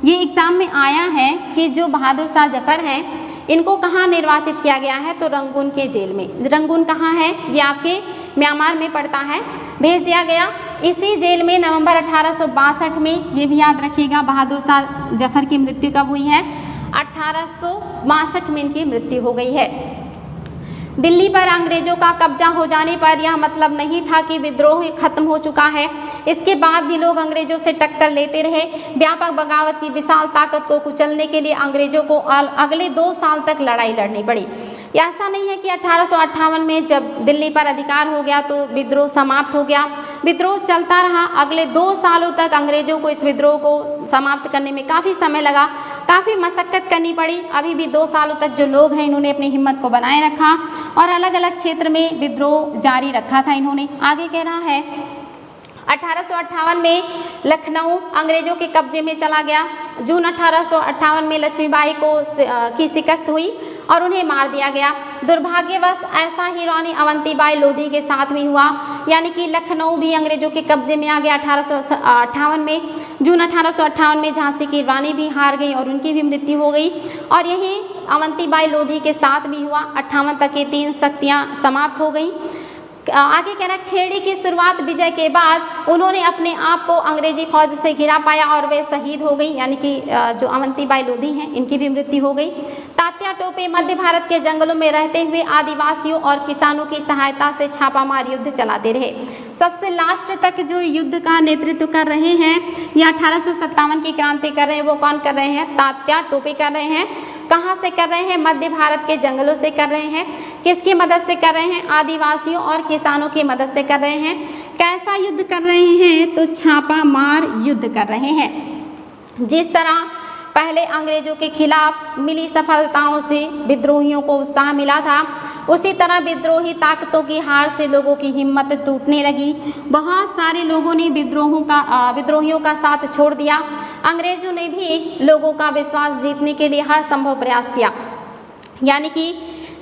ये एग्ज़ाम में आया है कि जो बहादुर शाह जफर हैं इनको कहाँ निर्वासित किया गया है, तो रंगून के जेल में। रंगून कहाँ है? ये आपके म्यांमार में पड़ता है। भेज दिया गया इसी जेल में नवंबर 1862 में। ये भी याद रखिएगा बहादुर शाह जफर की मृत्यु कब हुई है? 1862 में इनकी मृत्यु हो गई है। दिल्ली पर अंग्रेजों का कब्जा हो जाने पर यह मतलब नहीं था कि विद्रोह खत्म हो चुका है। इसके बाद भी लोग अंग्रेजों से टक्कर लेते रहे। व्यापक बगावत की विशाल ताकत को कुचलने के लिए अंग्रेजों को अगले 2 साल तक लड़ाई लड़नी पड़ी। ऐसा नहीं है कि 1858 में जब दिल्ली पर अधिकार हो गया तो विद्रोह समाप्त हो गया। विद्रोह चलता रहा। अगले 2 सालों तक अंग्रेजों को इस विद्रोह को समाप्त करने में काफ़ी समय लगा, काफ़ी मशक्क़त करनी पड़ी। अभी भी 2 सालों तक जो लोग हैं इन्होंने अपनी हिम्मत को बनाए रखा और अलग अलग क्षेत्र में विद्रोह जारी रखा था इन्होंने। आगे कह रहा है 1858 में लखनऊ अंग्रेजों के कब्जे में चला गया। जून 1858 में लक्ष्मीबाई की शिकस्त हुई और उन्हें मार दिया गया। दुर्भाग्यवश ऐसा ही रानी अवंतीबाई लोधी के साथ भी हुआ, यानी कि लखनऊ भी अंग्रेजों के कब्जे में आ गया 1858 में। जून 1858 में झांसी की रानी भी हार गई और उनकी भी मृत्यु हो गई और यही अवंतीबाई लोधी के साथ भी हुआ। 58 तक ये 3 शक्तियाँ समाप्त हो गई। आगे कह रहा है खेड़ी की शुरुआत विजय के बाद उन्होंने अपने आप को अंग्रेजी फौज से घिरा पाया और वे शहीद हो गई, यानी कि जो अवंतीबाई लोधी हैं इनकी भी मृत्यु हो गई। तात्या टोपे मध्य भारत के जंगलों में रहते हुए आदिवासियों और किसानों की सहायता से छापामार युद्ध चलाते रहे। सबसे लास्ट तक जो युद्ध का नेतृत्व कर रहे हैं या 1857 की क्रांति कर रहे हैं वो कौन कर रहे हैं? तात्या टोपे कर रहे हैं। कहाँ से कर रहे हैं? मध्य भारत के जंगलों से कर रहे हैं। किसकी मदद से कर रहे हैं? आदिवासियों और किसानों की मदद से कर रहे हैं। कैसा युद्ध कर रहे हैं? तो छापामार युद्ध कर रहे हैं। जिस तरह पहले अंग्रेजों के खिलाफ मिली सफलताओं से विद्रोहियों को उत्साह मिला था, उसी तरह विद्रोही ताकतों की हार से लोगों की हिम्मत टूटने लगी। बहुत सारे लोगों ने विद्रोहियों का साथ छोड़ दिया। अंग्रेजों ने भी लोगों का विश्वास जीतने के लिए हर संभव प्रयास किया। यानी कि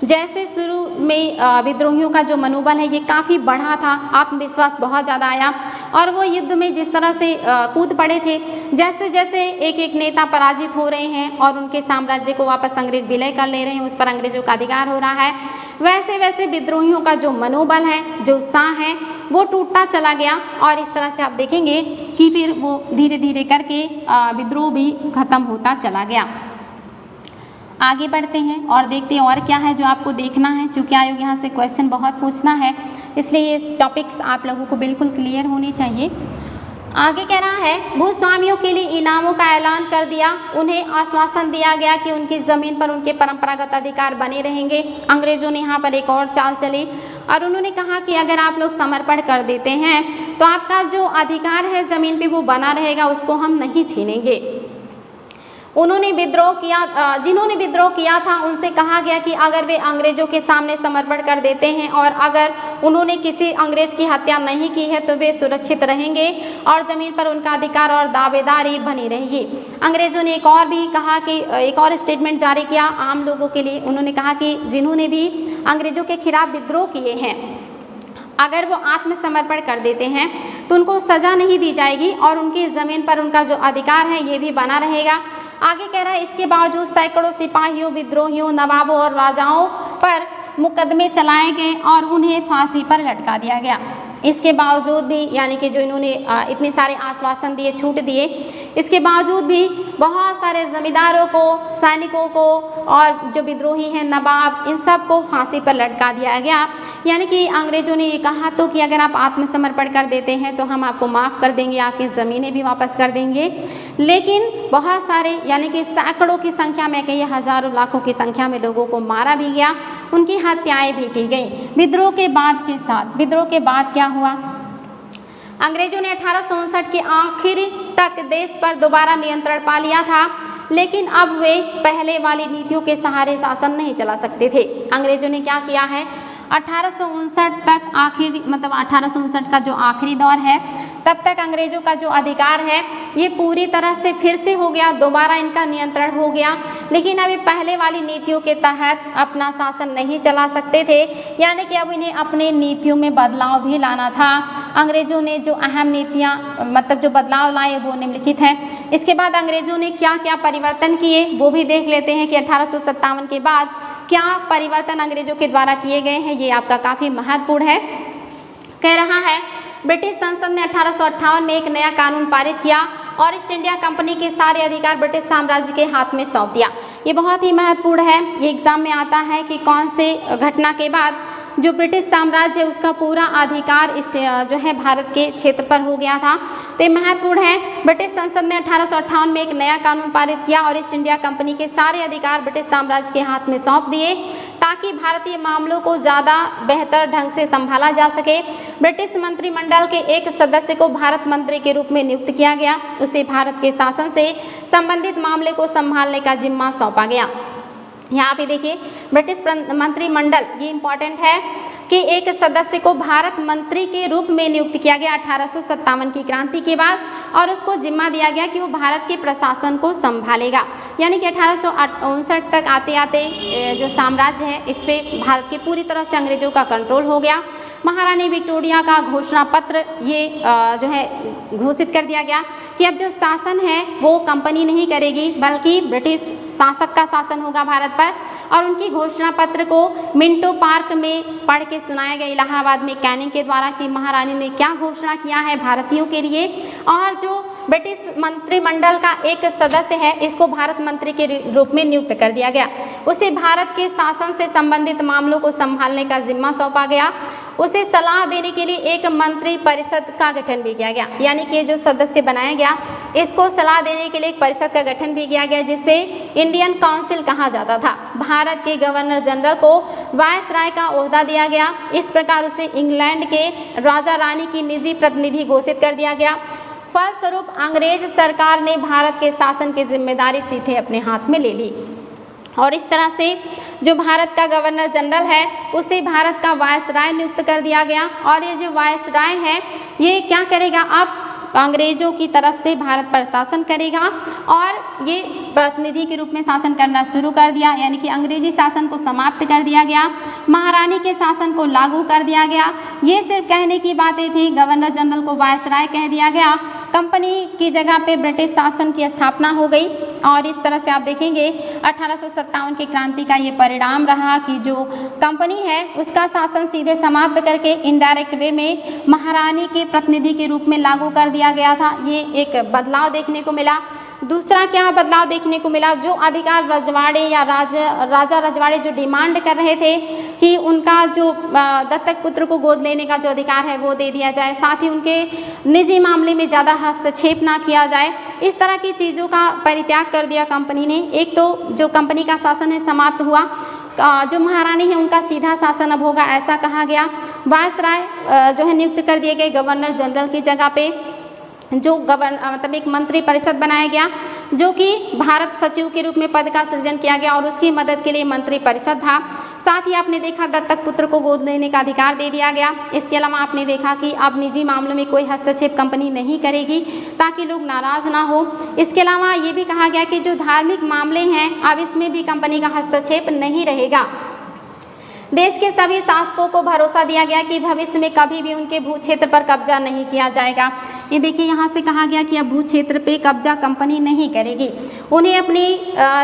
जैसे शुरू में विद्रोहियों का जो मनोबल है ये काफ़ी बढ़ा था, आत्मविश्वास बहुत ज़्यादा आया। और वो युद्ध में जिस तरह से कूद पड़े थे, जैसे जैसे एक एक नेता पराजित हो रहे हैं और उनके साम्राज्य को वापस अंग्रेज विलय कर ले रहे हैं, उस पर अंग्रेजों का अधिकार हो रहा है, वैसे वैसे विद्रोहियों का जो मनोबल है, जो उत्साह है, वो टूटता चला गया। और इस तरह से आप देखेंगे कि फिर वो धीरे धीरे करके विद्रोह भी खत्म होता चला गया। आगे बढ़ते हैं और देखते हैं और क्या है जो आपको देखना है, चूँकि आयोग यहाँ से क्वेश्चन बहुत पूछना है, इसलिए ये टॉपिक्स आप लोगों को बिल्कुल क्लियर होने चाहिए। आगे कह रहा है भूस्वामियों के लिए इनामों का ऐलान कर दिया, उन्हें आश्वासन दिया गया कि उनकी ज़मीन पर उनके परंपरागत अधिकार बने रहेंगे। अंग्रेज़ों ने यहाँ पर एक और चाल चली और उन्होंने कहा कि अगर आप लोग समर्पण कर देते हैं तो आपका जो अधिकार है ज़मीन पे वो बना रहेगा, उसको हम नहीं छीनेंगे। उन्होंने विद्रोह किया, जिन्होंने विद्रोह किया था उनसे कहा गया कि अगर वे अंग्रेज़ों के सामने समर्पण कर देते हैं और अगर उन्होंने किसी अंग्रेज़ की हत्या नहीं की है तो वे सुरक्षित रहेंगे और ज़मीन पर उनका अधिकार और दावेदारी बनी रहेगी। अंग्रेज़ों ने एक और भी कहा कि एक और स्टेटमेंट जारी किया आम लोगों के लिए। उन्होंने कहा कि जिन्होंने भी अंग्रेज़ों के खिलाफ विद्रोह किए हैं, अगर वो आत्मसमर्पण कर देते हैं तो उनको सज़ा नहीं दी जाएगी और उनकी ज़मीन पर उनका जो अधिकार है ये भी बना रहेगा। आगे कह रहा है इसके बावजूद सैकड़ों सिपाहियों, विद्रोहियों, नवाबों और राजाओं पर मुकदमे चलाए गए और उन्हें फांसी पर लटका दिया गया। इसके बावजूद भी, यानी कि जो इन्होंने इतने सारे आश्वासन दिए, छूट दिए, इसके बावजूद भी बहुत सारे ज़मींदारों को, सैनिकों को और जो विद्रोही हैं नवाब, इन सब को फांसी पर लटका दिया गया। यानी कि अंग्रेज़ों ने ये कहा तो कि अगर आप आत्मसमर्पण कर देते हैं तो हम आपको माफ़ कर देंगे, आपकी ज़मीनें भी वापस कर देंगे। लेकिन बहुत सारे, यानी कि सैकड़ों की संख्या में, कई हज़ारों लाखों की संख्या में लोगों को मारा भी गया, उनकी हत्याएं भी की गई। विद्रोह के बाद के साथ, विद्रोह के बाद क्या हुआ, अंग्रेजों ने 1859 के आखिर तक देश पर दोबारा नियंत्रण पा लिया था, लेकिन अब वे पहले वाली नीतियों के सहारे शासन नहीं चला सकते थे। अंग्रेजों ने क्या किया है, 1859 तक, आखिरी मतलब 1859 का जो आखिरी दौर है, तब तक अंग्रेजों का जो अधिकार है ये पूरी तरह से फिर से हो गया, दोबारा इनका नियंत्रण हो गया। लेकिन अभी पहले वाली नीतियों के तहत अपना शासन नहीं चला सकते थे, यानी कि अब इन्हें अपने नीतियों में बदलाव भी लाना था। अंग्रेजों ने जो अहम नीतियाँ, मतलब जो बदलाव लाए वो निम्नलिखित हैं। इसके बाद अंग्रेजों ने क्या क्या परिवर्तन किए वो भी देख लेते हैं कि 1857 के बाद क्या परिवर्तन अंग्रेजों के द्वारा किए गए हैं, ये आपका काफ़ी महत्वपूर्ण है। कह रहा है ब्रिटिश संसद ने 1858 में एक नया कानून पारित किया और ईस्ट इंडिया कंपनी के सारे अधिकार ब्रिटिश साम्राज्य के हाथ में सौंप दिया। ये बहुत ही महत्वपूर्ण है, ये एग्जाम में आता है कि कौन से घटना के बाद जो ब्रिटिश साम्राज्य है उसका पूरा अधिकार जो है भारत के क्षेत्र पर हो गया था। तो ये महत्वपूर्ण है। ब्रिटिश संसद ने 1858 में एक नया कानून पारित किया और ईस्ट इंडिया कंपनी के सारे अधिकार ब्रिटिश साम्राज्य के हाथ में सौंप दिए ताकि भारतीय मामलों को ज़्यादा बेहतर ढंग से संभाला जा सके। ब्रिटिश मंत्रिमंडल के एक सदस्य को भारत मंत्री के रूप में नियुक्त किया गया, उसे भारत के शासन से संबंधित मामले को संभालने का जिम्मा सौंपा गया। यहाँ पे देखिए ब्रिटिश मंत्रिमंडल, ये इम्पॉर्टेंट है कि एक सदस्य को भारत मंत्री के रूप में नियुक्त किया गया 1857 की क्रांति के बाद और उसको जिम्मा दिया गया कि वो भारत के प्रशासन को संभालेगा। यानी कि 1859 तक आते आते जो साम्राज्य है इस पे भारत के पूरी तरह से अंग्रेजों का कंट्रोल हो गया। महारानी विक्टोरिया का घोषणा पत्र ये जो है घोषित कर दिया गया कि अब जो शासन है वो कंपनी नहीं करेगी बल्कि ब्रिटिश शासक का शासन होगा भारत पर। और उनकी घोषणा पत्र को मिंटो पार्क में पढ़ के सुनाया गया इलाहाबाद में कैनिंग के द्वारा कि महारानी ने क्या घोषणा किया है भारतीयों के लिए। और जो ब्रिटिश मंत्रिमंडल का एक सदस्य है इसको भारत मंत्री के रूप में नियुक्त कर दिया गया। उसे भारत के शासन से संबंधित मामलों को संभालने का जिम्मा सौंपा गया। उसे सलाह देने के लिए एक मंत्री परिषद का गठन भी किया गया। यानी कि जो सदस्य बनाया गया इसको सलाह देने के लिए एक परिषद का गठन भी किया गया जिसे इंडियन काउंसिल कहा जाता था। भारत के गवर्नर जनरल को वायसराय का ओहदा दिया गया। इस प्रकार उसे इंग्लैंड के राजा रानी की निजी प्रतिनिधि घोषित कर दिया गया। फलस्वरूप अंग्रेज सरकार ने भारत के शासन की जिम्मेदारी सीधे अपने हाथ में ले ली और इस तरह से जो भारत का गवर्नर जनरल है उसे भारत का वायसराय नियुक्त कर दिया गया। और ये जो वायसराय है ये क्या करेगा, अब अंग्रेजों की तरफ से भारत पर शासन करेगा और ये प्रतिनिधि के रूप में शासन करना शुरू कर दिया, यानी कि अंग्रेजी शासन को समाप्त कर दिया गया, महारानी के शासन को लागू कर दिया गया। ये सिर्फ कहने की बातें थी, गवर्नर जनरल को वायसराय कह दिया गया, कंपनी की जगह पे ब्रिटिश शासन की स्थापना हो गई। और इस तरह से आप देखेंगे 1857 की क्रांति का ये परिणाम रहा कि जो कंपनी है उसका शासन सीधे समाप्त करके इनडायरेक्ट वे में महारानी के प्रतिनिधि के रूप में लागू कर दिया गया था। ये एक बदलाव देखने को मिला। दूसरा क्या बदलाव देखने को मिला, जो अधिकार रजवाड़े या राजा रजवाड़े जो डिमांड कर रहे थे कि उनका जो दत्तक पुत्र को गोद लेने का जो अधिकार है वो दे दिया जाए, साथ ही उनके निजी मामले में ज़्यादा हस्तक्षेप ना किया जाए, इस तरह की चीज़ों का परित्याग कर दिया कंपनी ने। एक तो जो कंपनी का शासन है समाप्त हुआ, जो महारानी है उनका सीधा शासन अब होगा ऐसा कहा गया। वायसराय जो है नियुक्त कर दिए गए गवर्नर जनरल की जगह पे, जो मतलब एक मंत्री परिषद बनाया गया जो कि भारत सचिव के रूप में पद का सृजन किया गया और उसकी मदद के लिए मंत्री परिषद था। साथ ही आपने देखा दत्तक पुत्र को गोद लेने का अधिकार दे दिया गया। इसके अलावा आपने देखा कि अब निजी मामलों में कोई हस्तक्षेप कंपनी नहीं करेगी ताकि लोग नाराज ना हो। इसके अलावा ये भी कहा गया कि जो धार्मिक मामले हैं अब इसमें भी कंपनी का हस्तक्षेप नहीं रहेगा। देश के सभी शासकों को भरोसा दिया गया कि भविष्य में कभी भी उनके भू क्षेत्र पर कब्जा नहीं किया जाएगा। ये देखिए यहाँ से कहा गया कि अब भू क्षेत्र पे कब्जा कंपनी नहीं करेगी, उन्हें अपनी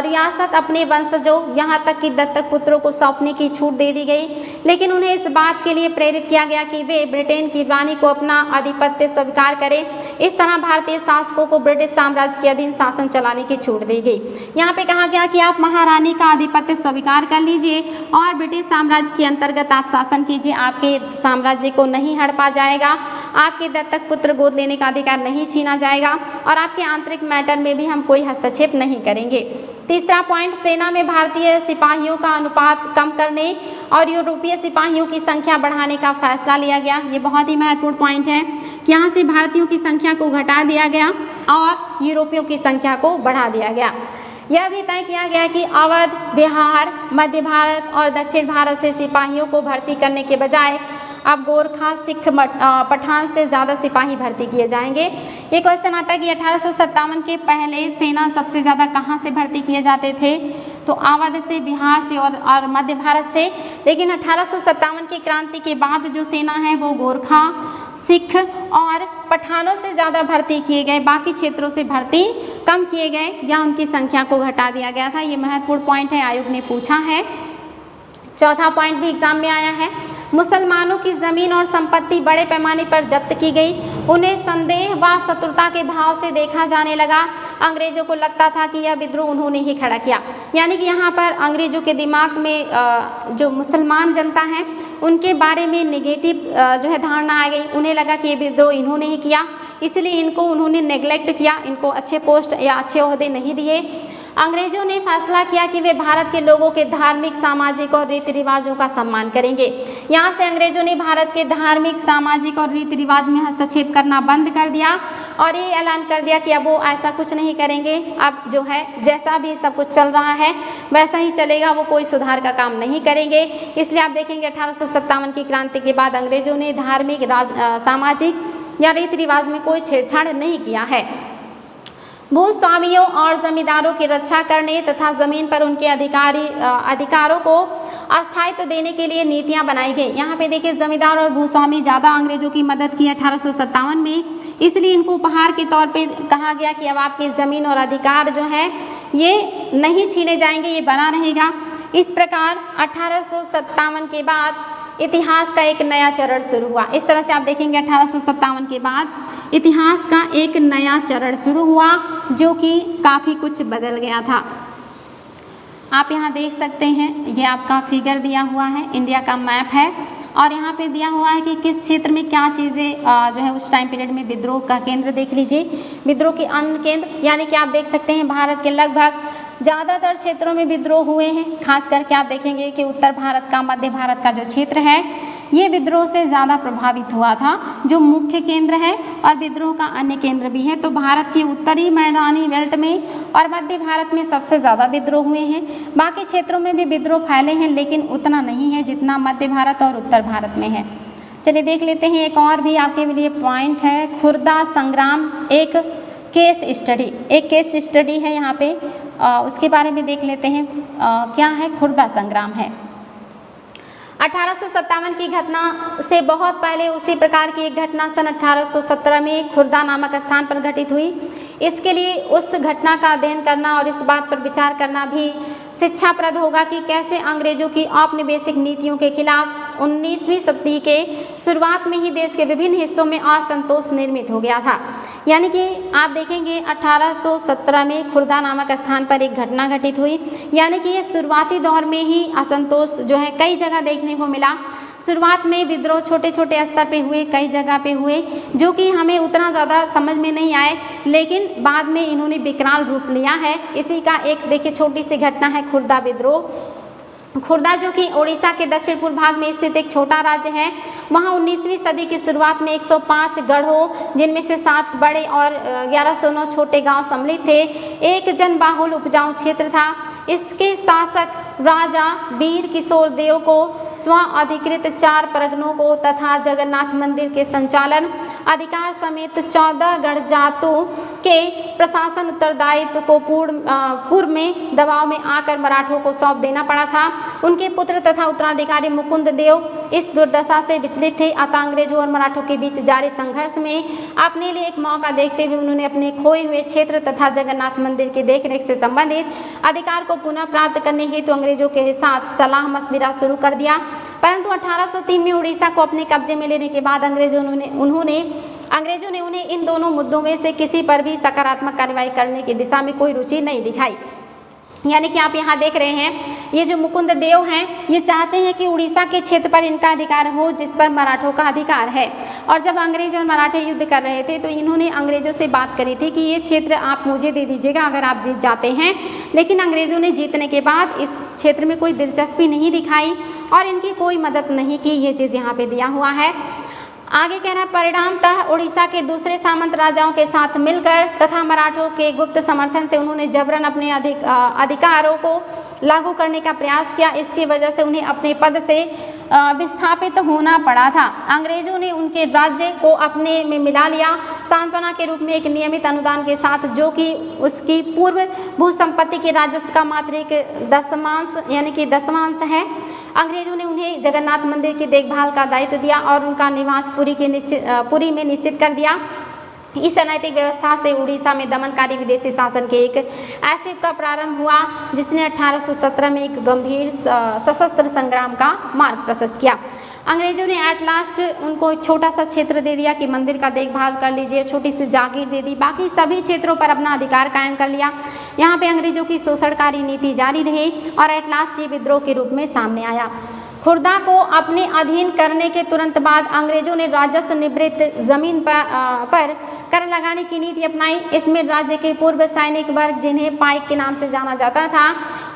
रियासत अपने वंशजों यहाँ तक कि दत्तक पुत्रों को सौंपने की छूट दे दी गई, लेकिन उन्हें इस बात के लिए प्रेरित किया गया कि वे ब्रिटेन की रानी को अपना आधिपत्य स्वीकार करें। इस तरह भारतीय शासकों को ब्रिटिश साम्राज्य के अधीन शासन चलाने की छूट दी गई। यहाँ पे कहा गया कि आप महारानी का आधिपत्य स्वीकार कर लीजिए और ब्रिटिश साम्राज्य के अंतर्गत आप शासन कीजिए, आपके साम्राज्य को नहीं हड़पा जाएगा, आपके दत्तक पुत्र गोद लेने का अधिकार नहीं छीना जाएगा और आपके आंतरिक मैटर में भी हम कोई हस्तक्षेप नहीं करेंगे। तीसरा पॉइंट, सेना में भारतीय सिपाहियों का अनुपात कम करने और यूरोपीय सिपाहियों की संख्या बढ़ाने का फैसला लिया गया। ये बहुत ही महत्वपूर्ण पॉइंट है कि यहाँ से भारतीयों की संख्या को घटा दिया गया और यूरोपियों की संख्या को बढ़ा दिया गया। यह भी तय किया गया कि अवध, बिहार, मध्य भारत और दक्षिण भारत से सिपाहियों को भर्ती करने के बजाय अब गोरखा, सिख, पठान से ज़्यादा सिपाही भर्ती किए जाएंगे। ये क्वेश्चन आता है कि 1857 के पहले सेना सबसे ज़्यादा कहाँ से भर्ती किए जाते थे, तो अवध से, बिहार से और मध्य भारत से। लेकिन 1857 की क्रांति के बाद जो सेना है वो गोरखा, सिख और पठानों से ज़्यादा भर्ती किए गए, बाकी क्षेत्रों से भर्ती कम किए गए या उनकी संख्या को घटा दिया गया था। ये महत्वपूर्ण पॉइंट है, आयोग ने पूछा है। चौथा पॉइंट भी एग्जाम में आया है, मुसलमानों की ज़मीन और संपत्ति बड़े पैमाने पर जब्त की गई, उन्हें संदेह व शत्रुता के भाव से देखा जाने लगा। अंग्रेजों को लगता था कि यह विद्रोह उन्होंने ही खड़ा किया, यानी कि यहाँ पर अंग्रेजों के दिमाग में जो मुसलमान जनता है उनके बारे में नेगेटिव जो है धारणा आ गई। उन्हें लगा कि ये विद्रोह इन्होंने ही किया, इसलिए इनको उन्होंने नेग्लेक्ट किया, इनको अच्छे पोस्ट या अच्छे ओहदे नहीं दिए। अंग्रेजों ने फैसला किया कि वे भारत के लोगों के धार्मिक, सामाजिक और रीति रिवाजों का सम्मान करेंगे। यहाँ से अंग्रेजों ने भारत के धार्मिक, सामाजिक और रीति रिवाज में हस्तक्षेप करना बंद कर दिया और ये ऐलान कर दिया कि अब वो ऐसा कुछ नहीं करेंगे। अब जो है जैसा भी सब कुछ चल रहा है वैसा ही चलेगा, वो कोई सुधार का काम नहीं करेंगे। इसलिए आप देखेंगे 1857 की क्रांति के बाद अंग्रेजों ने धार्मिक, सामाजिक या रीति रिवाज में कोई छेड़छाड़ नहीं किया है। भूस्वामियों और जमींदारों की रक्षा करने तथा ज़मीन पर उनके अधिकारों को अस्थायित्व देने के लिए नीतियां बनाई गई। यहाँ पे देखिए जमींदार और भूस्वामी ज़्यादा अंग्रेजों की मदद की 1857 में, इसलिए इनको उपहार के तौर पे कहा गया कि अब आपकी ज़मीन और अधिकार जो है ये नहीं छीने जाएंगे, ये बना रहेगा। इस प्रकार 1857 के बाद इतिहास का एक नया चरण शुरू हुआ। इस तरह से आप देखेंगे 1857 के बाद इतिहास का एक नया चरण शुरू हुआ जो कि काफ़ी कुछ बदल गया था। आप यहाँ देख सकते हैं, ये आपका फिगर दिया हुआ है, इंडिया का मैप है और यहाँ पे दिया हुआ है कि किस क्षेत्र में क्या चीज़ें जो है उस टाइम पीरियड में विद्रोह का केंद्र देख लीजिए, विद्रोह के अन्य केंद्र, यानी कि आप देख सकते हैं भारत के लगभग ज़्यादातर क्षेत्रों में विद्रोह हुए हैं। खास करके आप देखेंगे कि उत्तर भारत का, मध्य भारत का जो क्षेत्र है ये विद्रोह से ज़्यादा प्रभावित हुआ था, जो मुख्य केंद्र है और विद्रोह का अन्य केंद्र भी है। तो भारत के उत्तरी मैदानी बेल्ट में और मध्य भारत में सबसे ज़्यादा विद्रोह हुए हैं। बाकी क्षेत्रों में भी विद्रोह फैले हैं लेकिन उतना नहीं है जितना मध्य भारत और उत्तर भारत में है। चलिए देख लेते हैं, एक और भी आपके लिए पॉइंट है, खुर्दा संग्राम एक केस स्टडी है यहाँ पे, उसके बारे में देख लेते हैं। क्या है? खुर्दा संग्राम है। 1857 की घटना से बहुत पहले उसी प्रकार की एक घटना सन 1817 में खुर्दा नामक स्थान पर घटित हुई। इसके लिए उस घटना का अध्ययन करना और इस बात पर विचार करना भी शिक्षाप्रद होगा कि कैसे अंग्रेजों की औपनिवेशिक नीतियों के खिलाफ 19वीं सदी के शुरुआत में ही देश के विभिन्न हिस्सों में असंतोष निर्मित हो गया था। यानी कि आप देखेंगे 1817 में खुर्दा नामक स्थान पर एक घटना घटित हुई, यानी कि ये शुरुआती दौर में ही असंतोष जो है कई जगह देखने को मिला। शुरुआत में विद्रोह छोटे छोटे स्तर पे हुए, कई जगह पे हुए, जो कि हमें उतना ज़्यादा समझ में नहीं आए, लेकिन बाद में इन्होंने विकराल रूप लिया है। इसी का एक देखिए छोटी सी घटना है, खुर्दा विद्रोह। खुर्दा जो कि उड़ीसा के दक्षिण पूर्व भाग में स्थित एक छोटा राज्य है, वहाँ 19वीं सदी की शुरुआत में 105 गढ़ों, जिनमें से 7 बड़े और 1109 छोटे गांव सम्मिलित थे, एक जनबाहुल उपजाऊ क्षेत्र था। इसके शासक राजा वीर किशोर देव को स्व अधिकृत 4 परगनों को तथा जगन्नाथ मंदिर के संचालन अधिकार समेत 14 गणजातों के प्रशासन उत्तरदायित्व को पूर्व में दबाव में आकर मराठों को सौंप देना पड़ा था। उनके पुत्र तथा उत्तराधिकारी मुकुंद देव इस दुर्दशा से विचलित थे। अतः अंग्रेजों और मराठों के बीच जारी संघर्ष में अपने लिए एक मौका देखते हुए उन्होंने अपने खोए हुए क्षेत्र तथा जगन्नाथ मंदिर की देखरेख से संबंधित अधिकार को पुनः प्राप्त करने हेतु अंग्रेजों के साथ सलाह मशविरा शुरू कर दिया। परंतु 1803 में उड़ीसा को अपने कब्जे में लेने के बाद अंग्रेजों ने उन्हें इन दोनों मुद्दों में से किसी पर भी सकारात्मक कार्रवाई करने की दिशा में कोई रुचि नहीं दिखाई। यानी कि आप यहाँ देख रहे हैं, ये जो मुकुंद देव हैं, ये चाहते हैं कि उड़ीसा के क्षेत्र पर इनका अधिकार हो जिस पर मराठों का अधिकार है। और जब अंग्रेज और मराठे युद्ध कर रहे थे तो इन्होंने अंग्रेजों से बात करी थी कि ये क्षेत्र आप मुझे दे दीजिएगा अगर आप जीत जाते हैं। लेकिन अंग्रेजों ने जीतने के बाद इस क्षेत्र में कोई दिलचस्पी नहीं दिखाई और इनकी कोई मदद नहीं की। ये चीज़ यहाँ पे दिया हुआ है। आगे कह रहा है, परिणामतः उड़ीसा के दूसरे सामंत राजाओं के साथ मिलकर तथा मराठों के गुप्त समर्थन से उन्होंने जबरन अपने अधिकारों को लागू करने का प्रयास किया। इसकी वजह से उन्हें अपने पद से विस्थापित होना पड़ा था। अंग्रेजों ने उनके राज्य को अपने में मिला लिया, सांत्वना के रूप में एक नियमित अनुदान के साथ, जो कि उसकी पूर्व भूसंपत्ति के राजस्व का मात्र एक दशमांश यानी कि दशमांश है। अंग्रेजों ने उन्हें जगन्नाथ मंदिर की देखभाल का दायित्व दिया और उनका निवास पुरी में निश्चित कर दिया। इस अनैतिक व्यवस्था से उड़ीसा में दमनकारी विदेशी शासन के एक ऐसे युग का प्रारंभ हुआ जिसने 1817 में एक गंभीर सशस्त्र संग्राम का मार्ग प्रशस्त किया। अंग्रेजों ने एट लास्ट उनको एक छोटा सा क्षेत्र दे दिया कि मंदिर का देखभाल कर लीजिए, छोटी सी जागीर दे दी, बाकी सभी क्षेत्रों पर अपना अधिकार कायम कर लिया। यहाँ पे अंग्रेजों की शोषणकारी नीति जारी रही और एट लास्ट ये विद्रोह के रूप में सामने आया। खुर्दा को अपने अधीन करने के तुरंत बाद अंग्रेजों ने राजस्व निवृत्त जमीन पर कर लगाने की नीति अपनाई। इसमें राज्य के पूर्व सैनिक वर्ग, जिन्हें पाइक के नाम से जाना जाता था,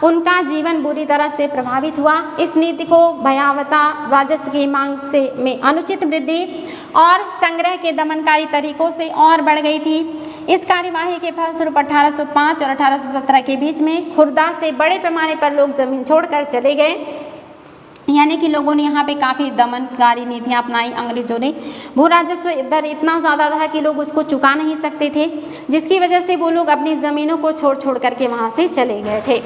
उनका जीवन बुरी तरह से प्रभावित हुआ। इस नीति को भयावता, राजस्व की मांग में अनुचित वृद्धि और संग्रह के दमनकारी तरीकों से और बढ़ गई थी। इस कार्यवाही के फलस्वरूप 1805 और 1817 के बीच में खुर्दा से बड़े पैमाने पर लोग जमीन छोड़कर चले गए। यानी कि लोगों ने यहाँ पे काफ़ी दमनकारी नीतियाँ अपनाई। अंग्रेजों ने भू राजस्व दर इतना ज़्यादा था कि लोग उसको चुका नहीं सकते थे, जिसकी वजह से वो लोग अपनी ज़मीनों को छोड़ करके वहाँ से चले गए थे।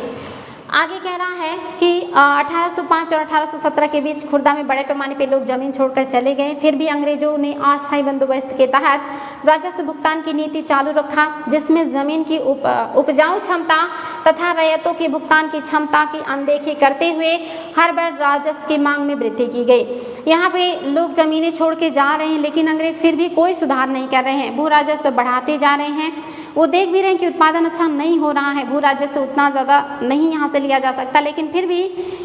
आगे कह रहा है कि 1805 और 1817 के बीच खुर्दा में बड़े पैमाने पे लोग जमीन छोड़कर चले गए। फिर भी अंग्रेजों ने अस्थायी बंदोबस्त के तहत राजस्व भुगतान की नीति चालू रखा, जिसमें ज़मीन की उपजाऊ क्षमता तथा रैयतों के भुगतान की क्षमता की अनदेखी करते हुए हर बार राजस्व की मांग में वृद्धि की गई। यहाँ पे लोग ज़मीनें छोड़ के जा रहे हैं, लेकिन अंग्रेज फिर भी कोई सुधार नहीं कर रहे हैं, भू राजस्व बढ़ाते जा रहे हैं। वो देख भी रहे हैं कि उत्पादन अच्छा नहीं हो रहा है, भू राजस्व उतना ज़्यादा नहीं यहाँ से लिया जा सकता, लेकिन फिर भी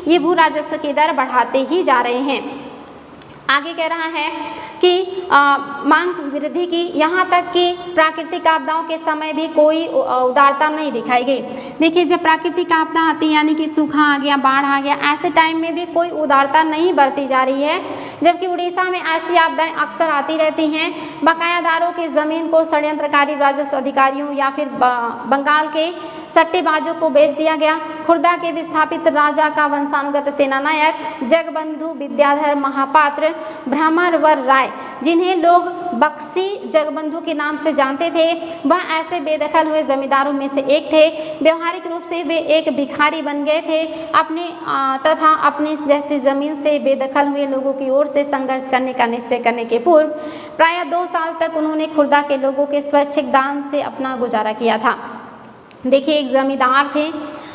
ये भू राजस्व की दर बढ़ाते ही जा रहे हैं। आगे कह रहा है कि मांग वृद्धि की, यहाँ तक कि प्राकृतिक आपदाओं के समय भी कोई उदारता नहीं दिखाई गई। देखिए, जब प्राकृतिक आपदा आती है, यानी कि सूखा आ गया, बाढ़ आ गया, ऐसे टाइम में भी कोई उदारता नहीं बरती जा रही है, जबकि उड़ीसा में ऐसी आपदाएं अक्सर आती रहती हैं। बकायादारों की ज़मीन को षड्यंत्रकारी राजस्व अधिकारियों या फिर बंगाल के सट्टेबाजों को बेच दिया गया। खुर्दा के विस्थापित राजा का वंशानुगत सेनानायक जगबंधु विद्याधर महापात्र भ्रमरवर राय, जिन्हें लोग बक्सी जगबंधु के नाम से जानते थे, वह ऐसे बेदखल हुए जमींदारों में से एक थे। व्यवहारिक रूप से वे एक भिखारी बन गए थे। अपने तथा अपने जैसी जमीन से बेदखल हुए लोगों की ओर से संघर्ष करने का निश्चय करने के पूर्व प्राय 2 साल तक उन्होंने खुर्दा के लोगों के स्वैच्छिक दान से अपना गुजारा किया था। देखिए, एक जमींदार थे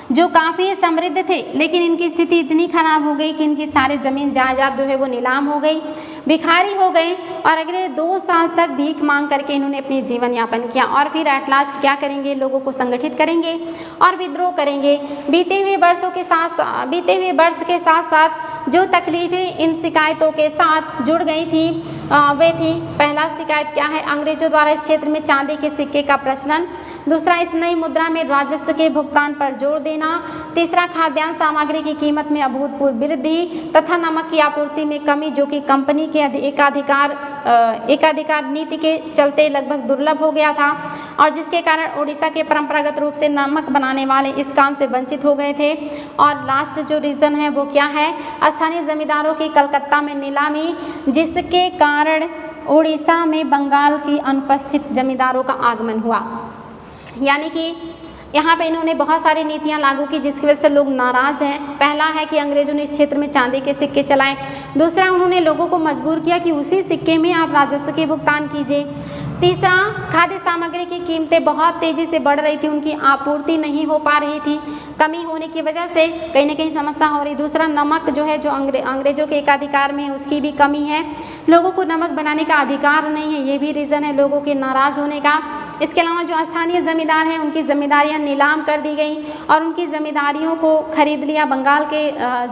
जो काफ़ी समृद्ध थे, लेकिन इनकी स्थिति इतनी खराब हो गई कि इनकी सारी ज़मीन जायदाद जो है वो नीलाम हो गई, भिखारी हो गए और अगले 2 साल तक भीख मांग करके इन्होंने अपनी जीवन यापन किया। और फिर एट लास्ट क्या करेंगे, लोगों को संगठित करेंगे और विद्रोह करेंगे। बीते हुए वर्ष के साथ साथ जो तकलीफ़ें इन शिकायतों के साथ जुड़ गई थी वे थी, पहला शिकायत क्या है, अंग्रेजों द्वारा इस क्षेत्र में चांदी के सिक्के का प्रचलन। दूसरा, इस नई मुद्रा में राजस्व के भुगतान पर जोर देना। तीसरा, खाद्यान्न सामग्री की कीमत में अभूतपूर्व वृद्धि तथा नमक की आपूर्ति में कमी, जो कि कंपनी के एकाधिकार नीति के चलते लगभग दुर्लभ हो गया था और जिसके कारण उड़ीसा के परंपरागत रूप से नमक बनाने वाले इस काम से वंचित हो गए थे। और लास्ट जो रीज़न है वो क्या है, स्थानीय जमींदारों की कलकत्ता में नीलामी, जिसके कारण उड़ीसा में बंगाल की अनुपस्थित जमींदारों का आगमन हुआ। यानी कि यहाँ पे इन्होंने बहुत सारी नीतियाँ लागू की जिसकी वजह से लोग नाराज़ हैं। पहला है कि अंग्रेजों ने इस क्षेत्र में चांदी के सिक्के चलाए। दूसरा, उन्होंने लोगों को मजबूर किया कि उसी सिक्के में आप राजस्व के भुगतान कीजिए। तीसरा, खाद्य सामग्री की कीमतें बहुत तेज़ी से बढ़ रही थी, उनकी आपूर्ति नहीं हो पा रही थी, कमी होने की वजह से कहीं ना कहीं समस्या हो रही। दूसरा, नमक जो है जो अंग्रेजों के एकाधिकार में है उसकी भी कमी है, लोगों को नमक बनाने का अधिकार नहीं है, ये भी रीज़न है लोगों के नाराज़ होने का। इसके अलावा जो स्थानीय ज़मींदार हैं उनकी ज़मींदारियाँ नीलाम कर दी गई और उनकी ज़मींदारियों को खरीद लिया बंगाल के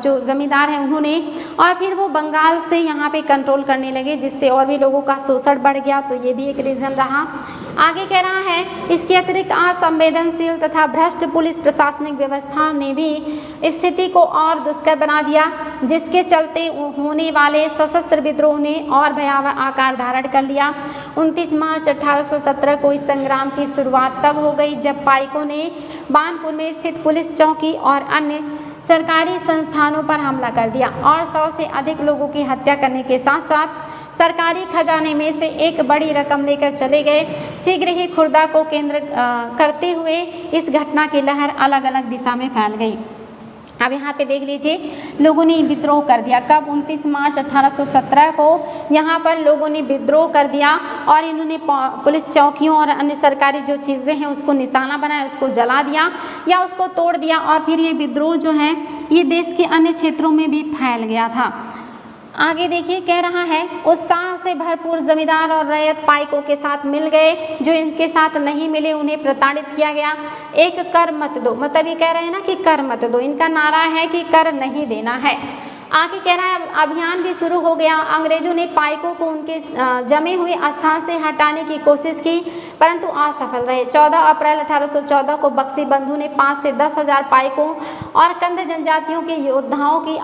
जो ज़मींदार हैं उन्होंने, और फिर वो बंगाल से यहाँ पे कंट्रोल करने लगे, जिससे और भी लोगों का शोषण बढ़ गया। तो ये भी एक रीज़न रहा। आगे कह रहा है, इसके अतिरिक्त असंवेदनशील तथा भ्रष्ट पुलिस प्रशासनिक व्यवस्था ने भी स्थिति को और दुष्कर बना दिया, जिसके चलते होने वाले सशस्त्र विद्रोह ने और भयावह आकार धारण कर लिया। 29 मार्च 1817 को इस संग्राम की शुरुआत तब हो गई जब पाइकों ने बानपुर में स्थित पुलिस चौकी और अन्य सरकारी संस्थानों पर हमला कर दिया और 100 से अधिक लोगों की हत्या करने के साथ साथ सरकारी खजाने में से एक बड़ी रकम लेकर चले गए। शीघ्र ही खुर्दा को केंद्र करते हुए इस घटना की लहर अलग अलग दिशा में फैल गई। अब यहाँ पे देख लीजिए, लोगों ने विद्रोह कर दिया। कब? 29 मार्च 1817 को यहाँ पर लोगों ने विद्रोह कर दिया और इन्होंने पुलिस चौकियों और अन्य सरकारी जो चीज़ें हैं उसको निशाना बनाया, उसको जला दिया या उसको तोड़ दिया। और फिर ये विद्रोह जो है ये देश के अन्य क्षेत्रों में भी फैल गया था। आगे देखिए, कह रहा है, उत्साह से भरपूर जमींदार और रैयत पाइकों के साथ मिल गए, जो इनके साथ नहीं मिले उन्हें प्रताड़ित किया गया। एक कर मत दो, मतलब ये कह रहे हैं ना कि कर मत दो, इनका नारा है कि कर नहीं देना है। आगे कह रहा है, अभियान भी शुरू हो गया। अंग्रेजों ने पाइकों को उनके जमे हुए स्थान से हटाने की कोशिश की परंतु असफल रहे। 14 अप्रैल 1814 को बक्सी बंधु ने 5 से 10 हज़ार पाइकों और कंद जनजातियों के योद्धाओं की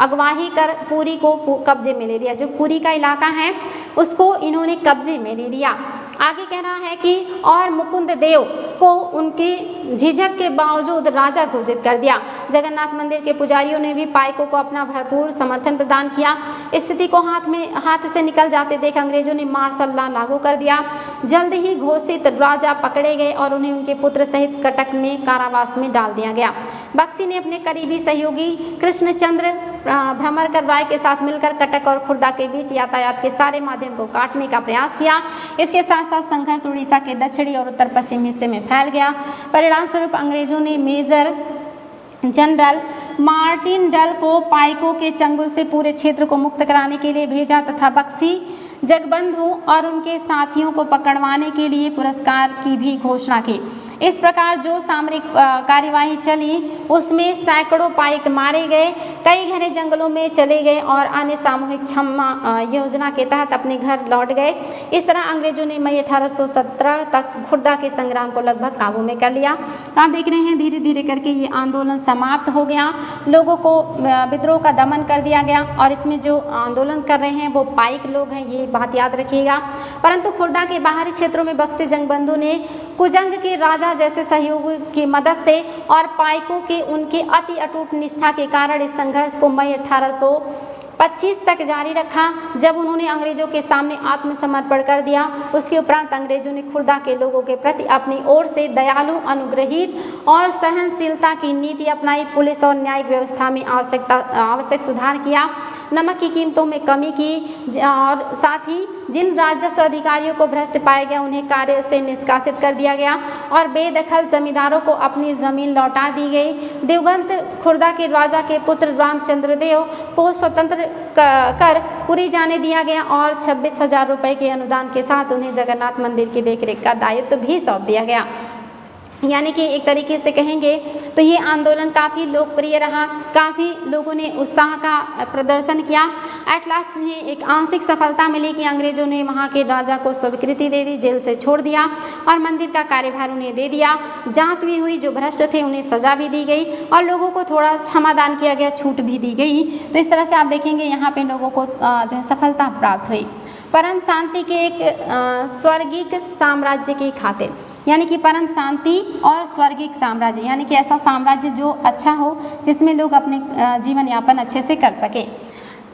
अगवाही कर पुरी को कब्जे में ले लिया। जो पुरी का इलाका है उसको इन्होंने कब्जे में ले लिया। आगे कह रहा है कि और मुकुंद देव को उनकी झिझक के बावजूद राजा घोषित कर दिया। जगन्नाथ मंदिर के पुजारियों ने भी पाइकों को अपना भरपूर समर्थन प्रदान किया। स्थिति को हाथ से निकल जाते देख अंग्रेजों ने मार्शल लॉ लागू कर दिया। जल्द ही घोषित राजा पकड़े गए और उन्हें उनके पुत्र सहित कटक में कारावास में डाल दिया गया। बक्सी ने अपने करीबी सहयोगी कृष्णचंद्र भ्रमरकर राय के साथ मिलकर कटक और खुर्दा के बीच यातायात के सारे माध्यम को काटने का प्रयास किया। इसके साथ साथ संघर्ष उड़ीसा के दक्षिणी और उत्तर पश्चिम हिस्से में फैल गया। परिणाम स्वरूप अंग्रेजों ने मेजर जनरल मार्टिन डल को पाइकों के चंगुल से पूरे क्षेत्र को मुक्त कराने के लिए भेजा तथा बक्सी जगबंधु और उनके साथियों को पकड़वाने के लिए पुरस्कार की भी घोषणा की। इस प्रकार जो सामरिक कार्यवाही चली उसमें सैकड़ों पाइक मारे गए, कई घने जंगलों में चले गए और अन्य सामूहिक क्षमा योजना के तहत अपने घर लौट गए। इस तरह अंग्रेजों ने मई 1817 तक खुर्दा के संग्राम को लगभग काबू में कर लिया। तो आप देख रहे हैं धीरे धीरे करके ये आंदोलन समाप्त हो गया, लोगों को विद्रोह का दमन कर दिया गया और इसमें जो आंदोलन कर रहे हैं वो पाइक लोग हैं, ये बात याद रखिएगा। परंतु खुर्दा के बाहरी क्षेत्रों में बक्सी जगबंधु ने कुजंग के राजा राजा जैसे सहयोगी की मदद से और पाइकों के उनके अति अटूट निष्ठा के कारण इस संघर्ष को मई 1825 तक जारी रखा, जब उन्होंने अंग्रेजों के सामने आत्मसमर्पण कर दिया। उसके उपरांत अंग्रेजों ने खुर्दा के लोगों के प्रति अपनी ओर से दयालु, अनुग्रहित और सहनशीलता की नीति अपनाई। पुलिस और न्यायिक व्यवस्था में आवश्यक सुधार किया, नमक की कीमतों में कमी की और साथ ही जिन राजस्व अधिकारियों को भ्रष्ट पाया गया उन्हें कार्य से निष्कासित कर दिया गया और बेदखल जमींदारों को अपनी जमीन लौटा दी गई। देवगंत खुर्दा के राजा के पुत्र रामचंद्र देव को स्वतंत्र कर पुरी जाने दिया गया और 26,000 रुपये के अनुदान के साथ उन्हें जगन्नाथ मंदिर की देखरेख का दायित्व भी सौंप दिया गया। यानी कि एक तरीके से कहेंगे तो ये आंदोलन काफ़ी लोकप्रिय रहा, काफ़ी लोगों ने उत्साह का प्रदर्शन किया। एट लास्ट उन्हें एक आंशिक सफलता मिली कि अंग्रेजों ने वहाँ के राजा को स्वीकृति दे दी, जेल से छोड़ दिया और मंदिर का कार्यभार उन्हें दे दिया। जांच भी हुई, जो भ्रष्ट थे उन्हें सज़ा भी दी गई और लोगों को थोड़ा क्षमादान किया गया, छूट भी दी गई। तो इस तरह से आप देखेंगे यहाँ पर लोगों को जो है सफलता प्राप्त हुई। परम शांति के एक स्वर्गिक साम्राज्य की खातिर, यानी कि परम शांति और स्वर्गिक साम्राज्य, यानी कि ऐसा साम्राज्य जो अच्छा हो, जिसमें लोग अपने जीवन यापन अच्छे से कर सके।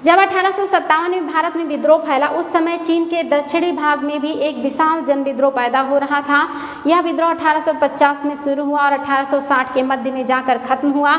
जब 1857 में भारत में विद्रोह फैला, उस समय चीन के दक्षिणी भाग में भी एक विशाल जन विद्रोह पैदा हो रहा था। यह विद्रोह 1850 में शुरू हुआ और 1860 के मध्य में जाकर खत्म हुआ।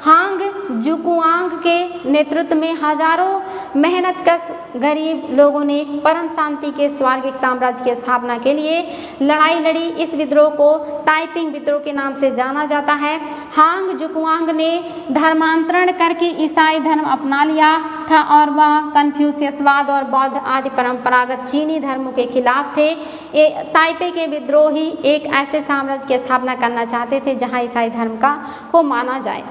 हांग जुकुआंग के नेतृत्व में हजारों मेहनतकश गरीब लोगों ने परम शांति के स्वर्गिक साम्राज्य की स्थापना के लिए लड़ाई लड़ी। इस विद्रोह को ताइपिंग विद्रोह के नाम से जाना जाता है। हांग जुकुआंग ने धर्मांतरण करके ईसाई धर्म अपना लिया था और वह कन्फ्यूशियसवाद और बौद्ध आदि परंपरागत चीनी धर्मों के खिलाफ थे। ताइपे के विद्रोही एक ऐसे साम्राज्य की स्थापना करना चाहते थे जहां ईसाई धर्म को माना जाए,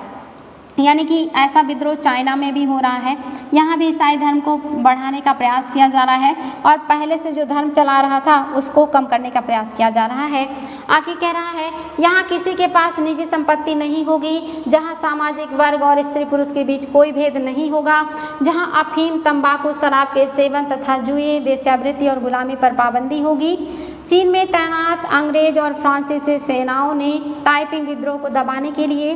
यानी कि ऐसा विद्रोह चाइना में भी हो रहा है। यहाँ भी ईसाई धर्म को बढ़ाने का प्रयास किया जा रहा है और पहले से जो धर्म चला रहा था उसको कम करने का प्रयास किया जा रहा है। आगे कह रहा है, यहाँ किसी के पास निजी संपत्ति नहीं होगी, जहाँ सामाजिक वर्ग और स्त्री पुरुष के बीच कोई भेद नहीं होगा, जहाँ अफीम, तंबाकू, शराब के सेवन तथा जुए, वेश्यावृत्ति और गुलामी पर पाबंदी होगी। चीन में तैनात अंग्रेज और फ्रांसीसी सेनाओं ने ताइपिंग विद्रोह को दबाने के लिए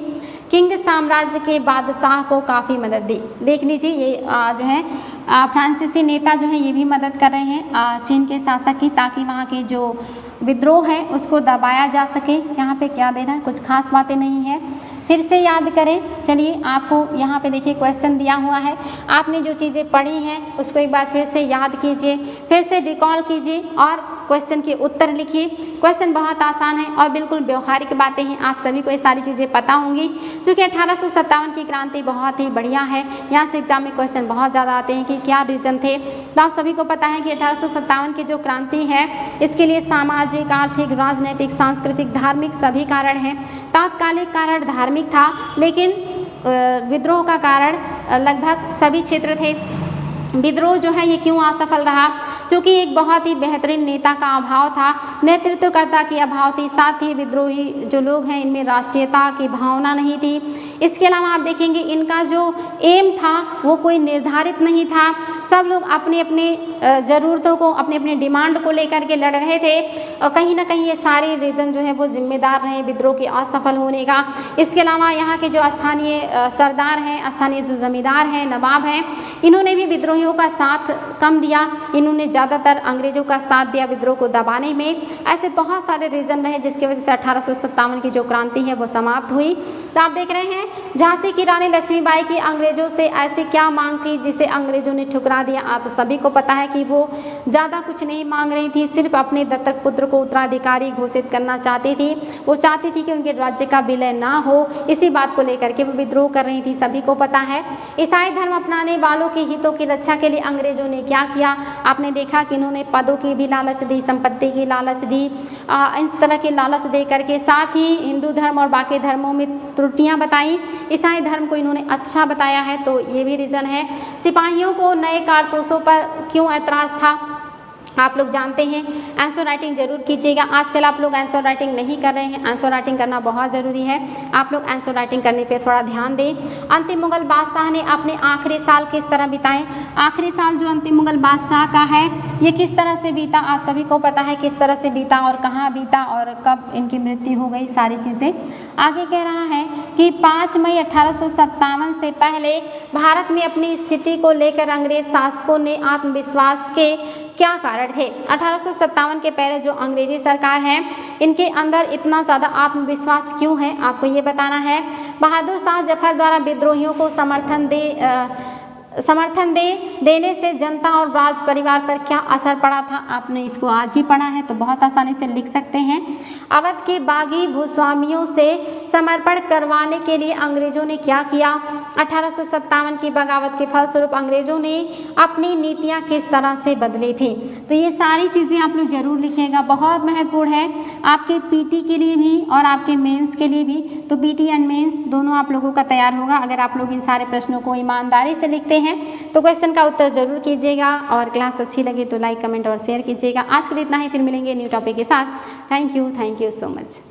किंग साम्राज्य के बादशाह को काफ़ी मदद दी। देख लीजिए, ये जो है फ्रांसीसी नेता जो है ये भी मदद कर रहे हैं चीन के शासक की, ताकि वहाँ के जो विद्रोह है उसको दबाया जा सके। यहाँ पे क्या दे रहा है, कुछ खास बातें नहीं है, फिर से याद करें। चलिए, आपको यहाँ पे देखिए क्वेश्चन दिया हुआ है, आपने जो चीज़ें पढ़ी हैं उसको एक बार फिर से याद कीजिए, फिर से रिकॉल कीजिए और क्वेश्चन के उत्तर लिखिए। क्वेश्चन बहुत आसान है और बिल्कुल व्यवहारिक बातें हैं, आप सभी को ये सारी चीज़ें पता होंगी। चूँकि 1857 की क्रांति बहुत ही बढ़िया है, यहाँ से एग्जाम में क्वेश्चन बहुत ज़्यादा आते हैं कि क्या रीज़न थे। तो आप सभी को पता है कि 1857 की जो क्रांति है इसके लिए सामाजिक, आर्थिक, राजनीतिक, सांस्कृतिक, धार्मिक सभी कारण हैं। तात्कालिक कारण धार्मिक था, लेकिन विद्रोह का कारण लगभग सभी क्षेत्र थे। विद्रोह जो है ये क्यों असफल रहा, क्योंकि एक बहुत ही बेहतरीन नेता का अभाव था, नेतृत्वकर्ता की अभाव थी, साथ ही विद्रोही जो लोग हैं इनमें राष्ट्रीयता की भावना नहीं थी। इसके अलावा आप देखेंगे इनका जो एम था वो कोई निर्धारित नहीं था, सब लोग अपने अपने ज़रूरतों को, अपने अपने डिमांड को लेकर के लड़ रहे थे और कहीं ना कहीं ये सारे रीज़न जो है वो जिम्मेदार रहे विद्रोह के असफल होने का। इसके अलावा यहाँ के जो स्थानीय सरदार हैं, स्थानीय जो जमींदार हैं, नवाब हैं, इन्होंने भी विद्रोहियों का साथ कम दिया, इन्होंने ज़्यादातर अंग्रेजों का साथ दिया विद्रोह को दबाने में। ऐसे बहुत सारे रीज़न रहे जिसकी वजह से 1857 की जो क्रांति है वो समाप्त हुई। तो आप देख रहे हैं झांसी की रानी लक्ष्मीबाई की अंग्रेजों से ऐसी क्या मांग थी जिसे अंग्रेजों ने ठुकरा दिया। आप सभी को पता है कि वो ज़्यादा कुछ नहीं मांग रही थी, सिर्फ अपने दत्तक पुत्र को उत्तराधिकारी घोषित करना चाहती थी। वो चाहती थी कि उनके राज्य का विलय ना हो, इसी बात को लेकर के वो विद्रोह कर रही थी, सभी को पता है। ईसाई धर्म अपनाने वालों के हितों की रक्षा के लिए अंग्रेजों ने क्या किया, आपने देखा कि इन्होंने पदों की भी लालच दी, संपत्ति की लालच दी, इस तरह की लालच दे करके साथ ही हिंदू धर्म और बाकी धर्मों में त्रुटियां बताई, ईसाई धर्म को इन्होंने अच्छा बताया है। तो ये भी रीज़न है। सिपाहियों को नए कारतूसों पर क्यों ऐतराज़ था, आप लोग जानते हैं आंसर राइटिंग जरूर कीजिएगा। आजकल आप लोग आंसर राइटिंग नहीं कर रहे हैं, आंसर राइटिंग करना बहुत ज़रूरी है। आप लोग आंसर राइटिंग करने पे थोड़ा ध्यान दें। अंतिम मुगल बादशाह ने अपने आखिरी साल किस तरह बिताए? आखिरी साल जो अंतिम मुगल बादशाह का है ये किस तरह से बीता, आप सभी को पता है किस तरह से बीता और कहाँ बीता और कब इनकी मृत्यु हो गई, सारी चीज़ें। आगे कह रहा है कि 5 मई 1857 से पहले भारत में अपनी स्थिति को लेकर अंग्रेज शासकों ने आत्मविश्वास के क्या कारण थे? 1857 के पहले जो अंग्रेजी सरकार है इनके अंदर इतना ज़्यादा आत्मविश्वास क्यों है, आपको ये बताना है। बहादुर शाह जफर द्वारा विद्रोहियों को समर्थन देने से जनता और राज परिवार पर क्या असर पड़ा था? आपने इसको आज ही पढ़ा है तो बहुत आसानी से लिख सकते हैं। अवध के बागी भूस्वामियों से समर्पण करवाने के लिए अंग्रेजों ने क्या किया? 1857 की बगावत के फलस्वरूप अंग्रेजों ने अपनी नीतियां किस तरह से बदली थी? तो ये सारी चीज़ें आप लोग जरूर लिखिएगा, बहुत महत्वपूर्ण है आपके पीटी के लिए भी और आपके मेंस के लिए भी। तो पीटी एंड मेंस दोनों आप लोगों का तैयार होगा अगर आप लोग इन सारे प्रश्नों को ईमानदारी से लिखते हैं। तो क्वेश्चन का उत्तर जरूर कीजिएगा और क्लास अच्छी लगे तो लाइक, कमेंट और शेयर कीजिएगा। आज के लिए इतना ही, फिर मिलेंगे न्यू टॉपिक के साथ। Thank you so much.